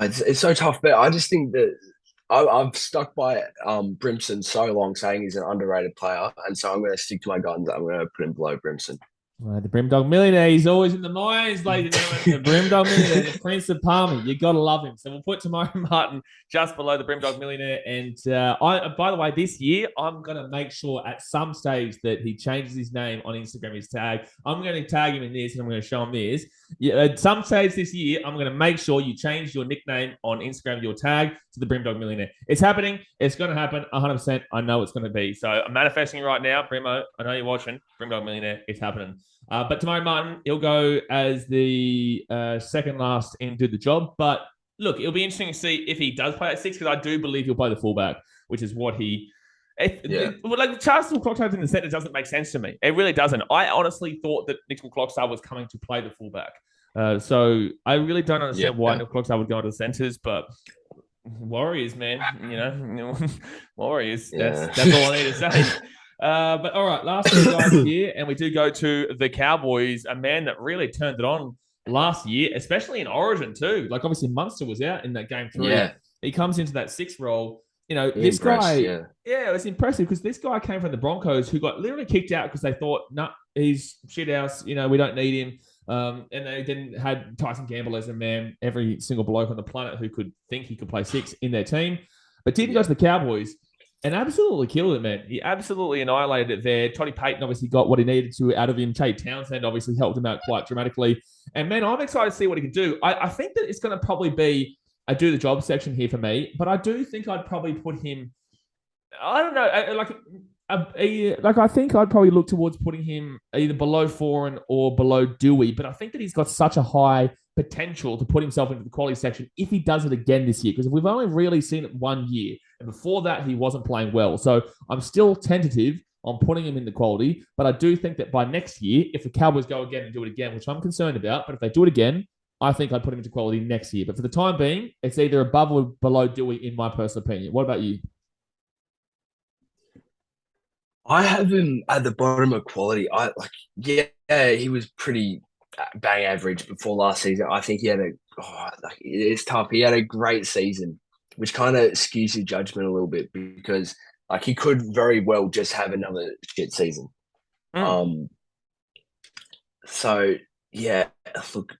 [SPEAKER 2] it's so tough, but I just think that I've stuck by Brimson so long, saying he's an underrated player, and so I'm going to stick to my guns. I'm going to put him below Brimson.
[SPEAKER 1] The Brimdog Millionaire, he's always in the minds, ladies and gentlemen. The Brimdog Millionaire, the Prince of Palmy. You got to love him. So we'll put Tamari Martin just below the Brimdog Millionaire. And by the way, this year, I'm going to make sure at some stage that he changes his name on Instagram, his tag. I'm going to tag him in this and I'm going to show him this. Yeah, at some stage this year, I'm going to make sure you change your nickname on Instagram, your tag, to the Brimdog Millionaire. It's happening. It's going to happen 100%. I know it's going to be. So I'm manifesting right now. Brimo, I know you're watching. Brimdog Millionaire, it's happening. But Tamari Martin, he'll go as the second last in do the job. But look, it'll be interesting to see if he does play at 6, because I do believe he'll play the fullback, which is what he... Charles Clockstar in the centre doesn't make sense to me. It really doesn't. I honestly thought that Nick Clockstar was coming to play the fullback. So I really don't understand why Nick Clockstar would go into the centres, but Warriors, man, Warriors. That's all I need to say. But all right, last two guys here, and we do go to the Cowboys, a man that really turned it on last year, especially in Origin too. Like, obviously Munster was out in that game 3. Yeah. He comes into that 6th role. This guy, it's impressive because this guy came from the Broncos, who got literally kicked out because they thought, nah, he's shit house, we don't need him. And they then had Tyson Gamble as a man, every single bloke on the planet who could think he could play 6 in their team, but didn't go to the Cowboys and absolutely killed it, man. He absolutely annihilated it there. Toddy Payton obviously got what he needed to out of him. Tate Townsend obviously helped him out quite dramatically. And man, I'm excited to see what he can do. I think that it's going to probably be a do the job section here for me, but I do think I'd probably put him, I don't know, I think I'd probably look towards putting him either below Foran or below Douehi, but I think that he's got such a high potential to put himself into the quality section if he does it again this year, because we've only really seen it 1 year, and before that he wasn't playing well. So I'm still tentative on putting him in the quality, but I do think that by next year, if the Cowboys go again and do it again, which I'm concerned about, but if they do it again, I think I'd put him into quality next year. But for the time being, it's either above or below Douehi, in my personal opinion. What about you?
[SPEAKER 2] I have him at the bottom of quality. He was pretty bang average before last season. I think he had it's tough. He had a great season, which kind of skews your judgment a little bit because like he could very well just have another shit season.
[SPEAKER 1] Mm.
[SPEAKER 2] So yeah, look,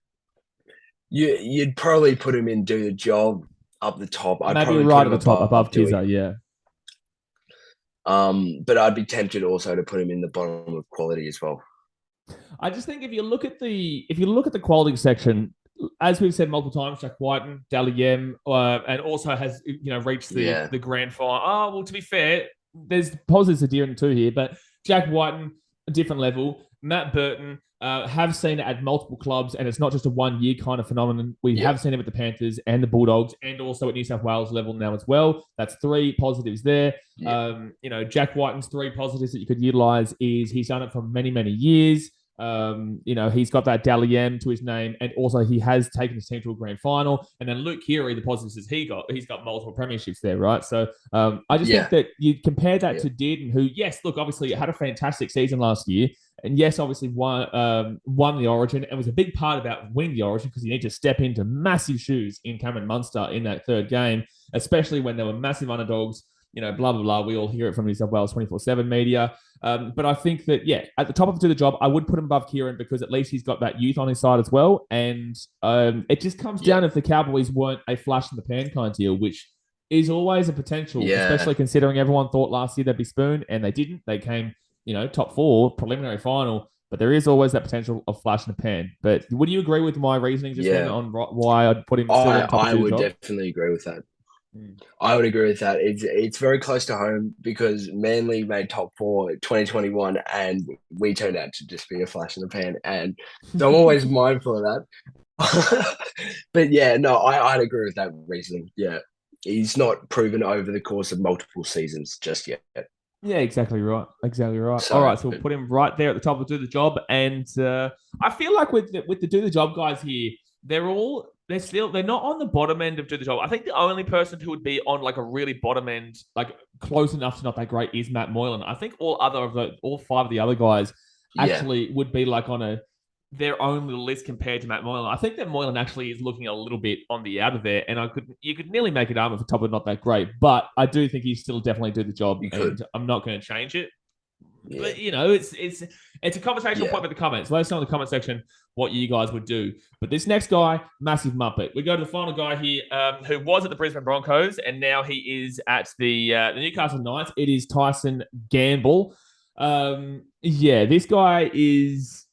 [SPEAKER 2] you'd probably put him in do the job up the top. I'd
[SPEAKER 1] Maybe
[SPEAKER 2] probably
[SPEAKER 1] right
[SPEAKER 2] put
[SPEAKER 1] at
[SPEAKER 2] him
[SPEAKER 1] the top, above
[SPEAKER 2] Douehi.
[SPEAKER 1] Kizza, yeah.
[SPEAKER 2] But I'd be tempted also to put him in the bottom of quality as well.
[SPEAKER 1] I just think if you look at the quality section, as we've said multiple times, Jack Wighton, Dally and also has reached the grand final. Oh well, to be fair, there's positives adhering to here, but Jack Wighton, a different level. Matt Burton have seen it at multiple clubs, and it's not just a 1 year kind of phenomenon. We have seen it with the Panthers and the Bulldogs, and also at New South Wales level now as well. That's 3 positives there. Jack Wighton's 3 positives that you could utilise is he's done it for many, many years. He's got that Dally to his name, and also he has taken his team to a grand final. And then Luke Keary, the positives is he's got multiple premierships there, right? So I just think that you compare that to Jayden, who, yes, look, obviously had a fantastic season last year, and yes, obviously won the Origin, and was a big part about winning the Origin because you need to step into massive shoes in Cameron Munster in that 3rd game, especially when there were massive underdogs. Blah, blah, blah. We all hear it from New South Wales 24/7 media. But I think that, at the top of the job, I would put him above Kieran because at least he's got that youth on his side as well. And it just comes down if the Cowboys weren't a flash in the pan kind of deal, which is always a potential, especially considering everyone thought last year they'd be spoon and they didn't. They came, top 4, preliminary final. But there is always that potential of flash in the pan. But would you agree with my reasoning just then on why I'd put him still on top
[SPEAKER 2] I would definitely agree with that. I would agree with that. It's very close to home because Manly made top 4 2021 and we turned out to just be a flash in the pan. And so I'm always mindful of that. But I'd agree with that reasoning. Yeah. He's not proven over the course of multiple seasons just yet.
[SPEAKER 1] Yeah, exactly right. So, all right, so we'll put him right there at the top of do the job. And I feel like with the do the job guys here, they're not on the bottom end of do the job. I think the only person who would be on like a really bottom end, like close enough to not that great, is Matt Moylan. I think all 5 of the other guys actually would be like on their own little list compared to Matt Moylan. I think that Moylan actually is looking a little bit on the out of there, and you could nearly make an argument for top of not that great, but I do think he still definitely do the job, and I'm not going to change it. Yeah. But it's a conversational point with the comments. Let us know in the comment section what you guys would do. But this next guy, massive muppet. We go to the final guy here, who was at the Brisbane Broncos, and now he is at the Newcastle Knights. It is Tyson Gamble. This guy is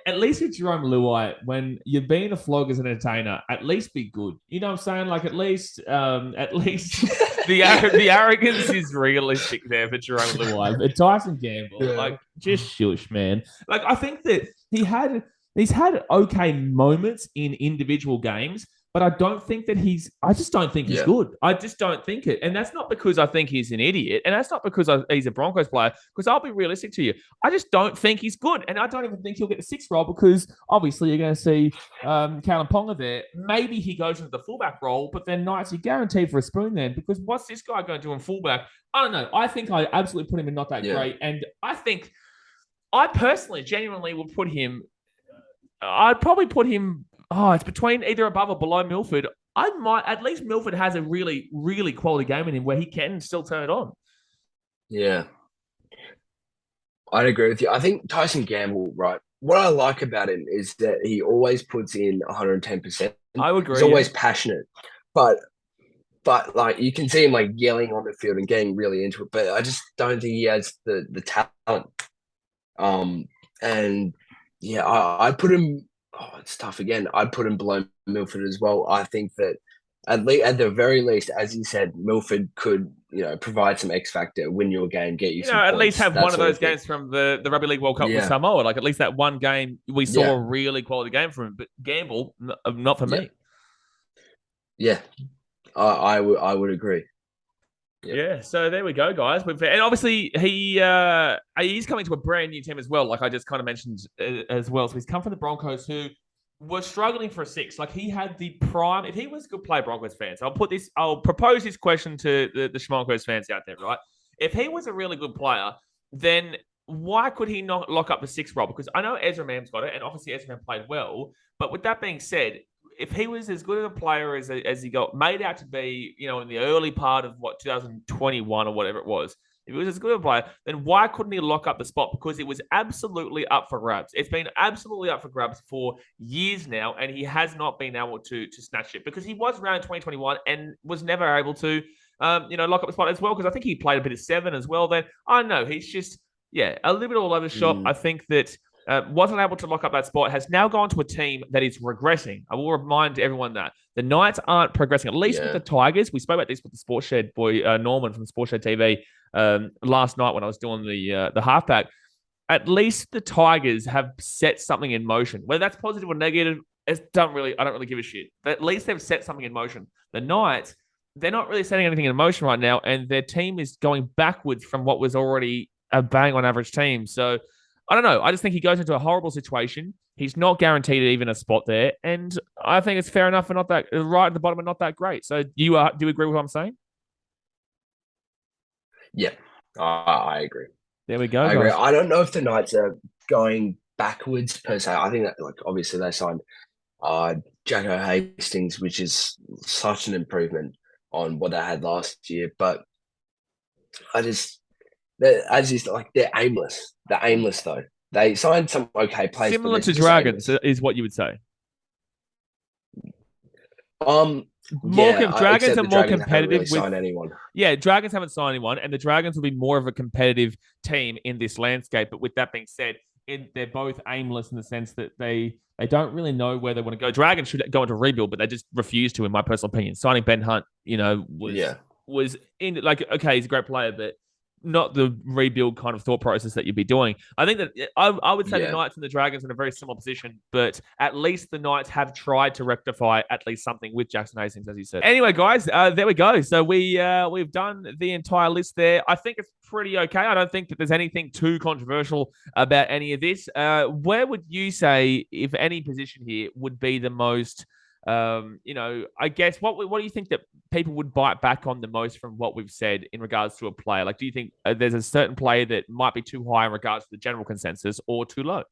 [SPEAKER 1] at least with Jarome Luai, when you're being a flog as an entertainer, at least be good. You know what I'm saying? Like at least the arrogance is realistic there for Jarome Luai. But Tyson Gamble, just shush, man. Like I think that he's had okay moments in individual games, but I just don't think he's good. I just don't think it. And that's not because I think he's an idiot. And that's not because he's a Broncos player. Because I'll be realistic to you. I just don't think he's good. And I don't even think he'll get the 6th role because obviously you're going to see Kalyn Ponga there. Maybe he goes into the fullback role, but then Knights are guaranteed for a spoon then because what's this guy going to do in fullback? I don't know. I think I absolutely put him in not that great. And I think I personally, genuinely would put him, I'd probably put him, it's between either above or below Milford. At least Milford has a really, really quality game in him where he can still turn it on.
[SPEAKER 2] Yeah. I'd agree with you. I think Tyson Gamble, right, what I like about him is that he always puts in 110%.
[SPEAKER 1] I would agree.
[SPEAKER 2] He's always passionate. But like you can see him like yelling on the field and getting really into it. But I just don't think he has the talent. I put him. It's tough again. I'd put him below Milford as well. I think that at the very least, as you said, Milford could, provide some X factor, win your game, get you some points,
[SPEAKER 1] at least have one of those games from the Rugby League World Cup with Samoa. Like at least that one game we saw a really quality game from him. But Gamble, not for me.
[SPEAKER 2] Yeah, I would agree.
[SPEAKER 1] Yeah, so there we go, guys. And obviously, he's coming to a brand new team as well, like I just kind of mentioned as well. So he's come from the Broncos, who were struggling for a 6. Like he had the prime. If he was a good player, Broncos fans, I'll propose this question to the Schmonkos fans out there, right?
[SPEAKER 3] If he was a really good player, then why could he not lock up the 6 role? Because I know Ezra Mam's got it, and obviously Ezra Mam played well. But with that being said, if he was as good of a player as he got made out to be, in the early part of 2021 or whatever it was, if he was as good of a player, then why couldn't he lock up the spot? Because it was absolutely up for grabs. It's been absolutely up for grabs for years now, and he has not been able to snatch it because he was around in 2021 and was never able to, lock up the spot as well. Because I think he played a bit of 7 as well. Then I know he's just, a little bit all over the shop. I think that wasn't able to lock up that spot, has now gone to a team that is regressing. I will remind everyone that the Knights aren't progressing, at least with the Tigers. We spoke about this with the Sports Shed boy, Norman from Sports Shed TV last night when I was doing the halfback. At least the Tigers have set something in motion. Whether that's positive or negative, I don't really give a shit. But at least they've set something in motion. The Knights, they're not really setting anything in motion right now, and their team is going backwards from what was already a bang on average team. So I don't know. I just think he goes into a horrible situation. He's not guaranteed even a spot there, and I think it's fair enough for not that right at the bottom and not that great. So do you agree with what I'm saying?
[SPEAKER 2] Yeah, I agree.
[SPEAKER 3] There we go.
[SPEAKER 2] I agree. I don't know if the Knights are going backwards per se. I think that obviously they signed Jacko Hastings, which is such an improvement on what they had last year. But they're aimless. They're aimless though. They signed some okay players.
[SPEAKER 3] Similar to Dragons is what you would say. Dragons are more competitive.
[SPEAKER 2] Really signed anyone.
[SPEAKER 3] Yeah, Dragons haven't signed anyone, and the Dragons will be more of a competitive team in this landscape. But with that being said, they're both aimless in the sense that they don't really know where they want to go. Dragons should go into rebuild, but they just refuse to, in my personal opinion. Signing Ben Hunt, was in okay, he's a great player, but not the rebuild kind of thought process that you'd be doing. I think that I would say the Knights and the Dragons are in a very similar position, but at least the Knights have tried to rectify at least something with Jackson Hastings, as you said. Anyway, guys, there we go. So we've done the entire list there. I think it's pretty okay. I don't think that there's anything too controversial about any of this. Where would you say, if any position here, would be the most I guess what do you think that people would bite back on the most from what we've said in regards to a player? Like, do you think there's a certain player that might be too high in regards to the general consensus or too low?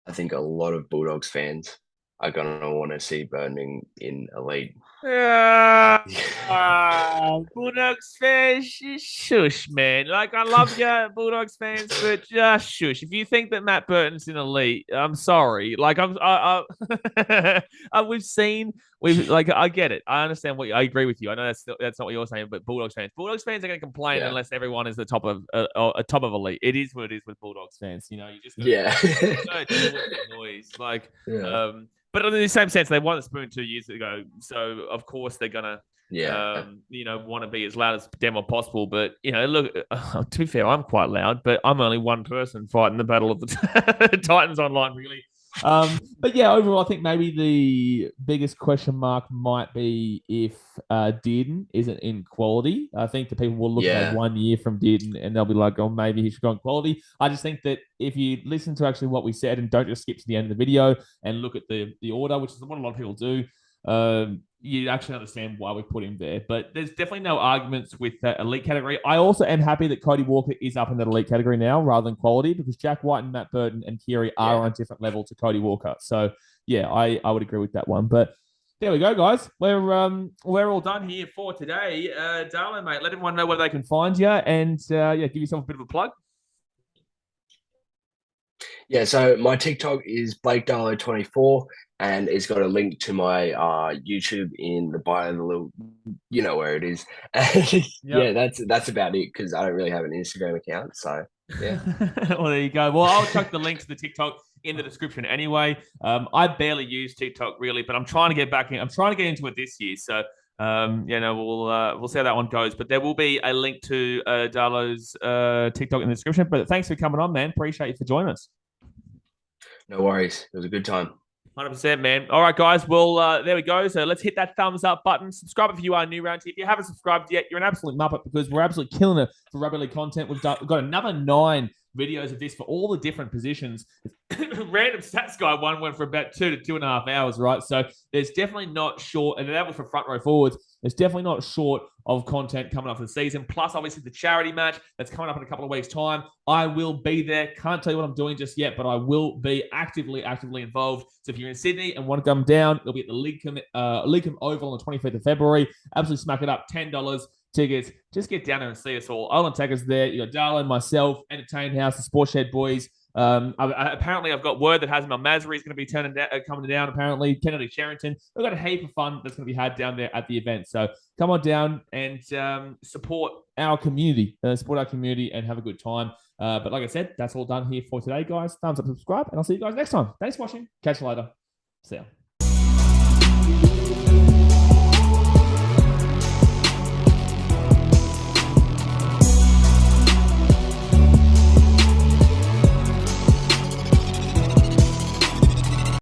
[SPEAKER 2] I think a lot of Bulldogs fans are going to want to see Burton in elite.
[SPEAKER 3] Bulldogs fans, shush, man. Like, I love you, Bulldogs fans, but just shush. If you think that Matt Burton's in elite, I'm sorry. Like, I get it. I understand I agree with you. I know that's not what you're saying, but Bulldogs fans are going to complain unless everyone is the top of elite. It is what it is with Bulldogs fans. You just noise. Like, but in the same sense, they won the spoon 2 years ago, so of course they're gonna, want to be as loud as damn well possible. But look, to be fair, I'm quite loud, but I'm only one person fighting the battle of the Titans online, really. But yeah, overall, I think maybe the biggest question mark might be if Jayden isn't in quality. I think the people will look at 1 year from Jayden and they'll be like, oh, maybe he should go in quality. I just think that if you listen to actually what we said and don't just skip to the end of the video and look at the order, which is what a lot of people do, you actually understand why we put him there. But there's definitely no arguments with that elite category. I also am happy that Cody Walker is up in that elite category now rather than quality, because Jack Wighton, Matt Burton, and Keary are on a different level to Cody Walker. So yeah, I would agree with that one. But there we go, guys. We're all done here for today. Darling, mate, let everyone know where they can find you and give yourself a bit of a plug.
[SPEAKER 2] Yeah, so my TikTok is Blake Darlo 24, and it's got a link to my YouTube in the bio, the little, you know where it is. Yeah, that's about it, because I don't really have an Instagram account. So yeah.
[SPEAKER 3] Well, there you go. Well, I'll chuck the link to the TikTok in the description anyway. I barely use TikTok really, but I'm trying to get back in. I'm trying to get into it this year. So we'll see how that one goes. But there will be a link to Darlo's TikTok in the description. But thanks for coming on, man. Appreciate you for joining us.
[SPEAKER 2] No worries. It was a good time.
[SPEAKER 3] 100%, man. All right, guys. Well, there we go. So let's hit that thumbs up button. Subscribe if you are new around here. If you haven't subscribed yet, you're an absolute muppet, because we're absolutely killing it for rugby league content. We've got another 9
[SPEAKER 1] videos of this for all the different positions. Random stats guy one went for about 2 to 2.5 hours, right? So there's definitely not short, and that was for front row forwards. There's definitely not short of content coming up for the season. Plus, obviously, the charity match that's coming up in a couple of weeks' time. I will be there. Can't tell you what I'm doing just yet, but I will be actively involved. So if you're in Sydney and want to come down, it'll be at the Leaguecombe Oval on the 25th of February. Absolutely smack it up. $10 tickets. Just get down there and see us all. I'll take us there. You got Darlin, myself, Entertain House, the Sports Shed boys. Apparently, I've got word that Hazem Al-Masri is going to be coming down. Apparently, Kennedy Sherrington. We've got a heap of fun that's going to be had down there at the event. So come on down and support our community, and have a good time. But like I said, that's all done here for today, guys. Thumbs up, subscribe, and I'll see you guys next time. Thanks for watching. Catch you later. See ya.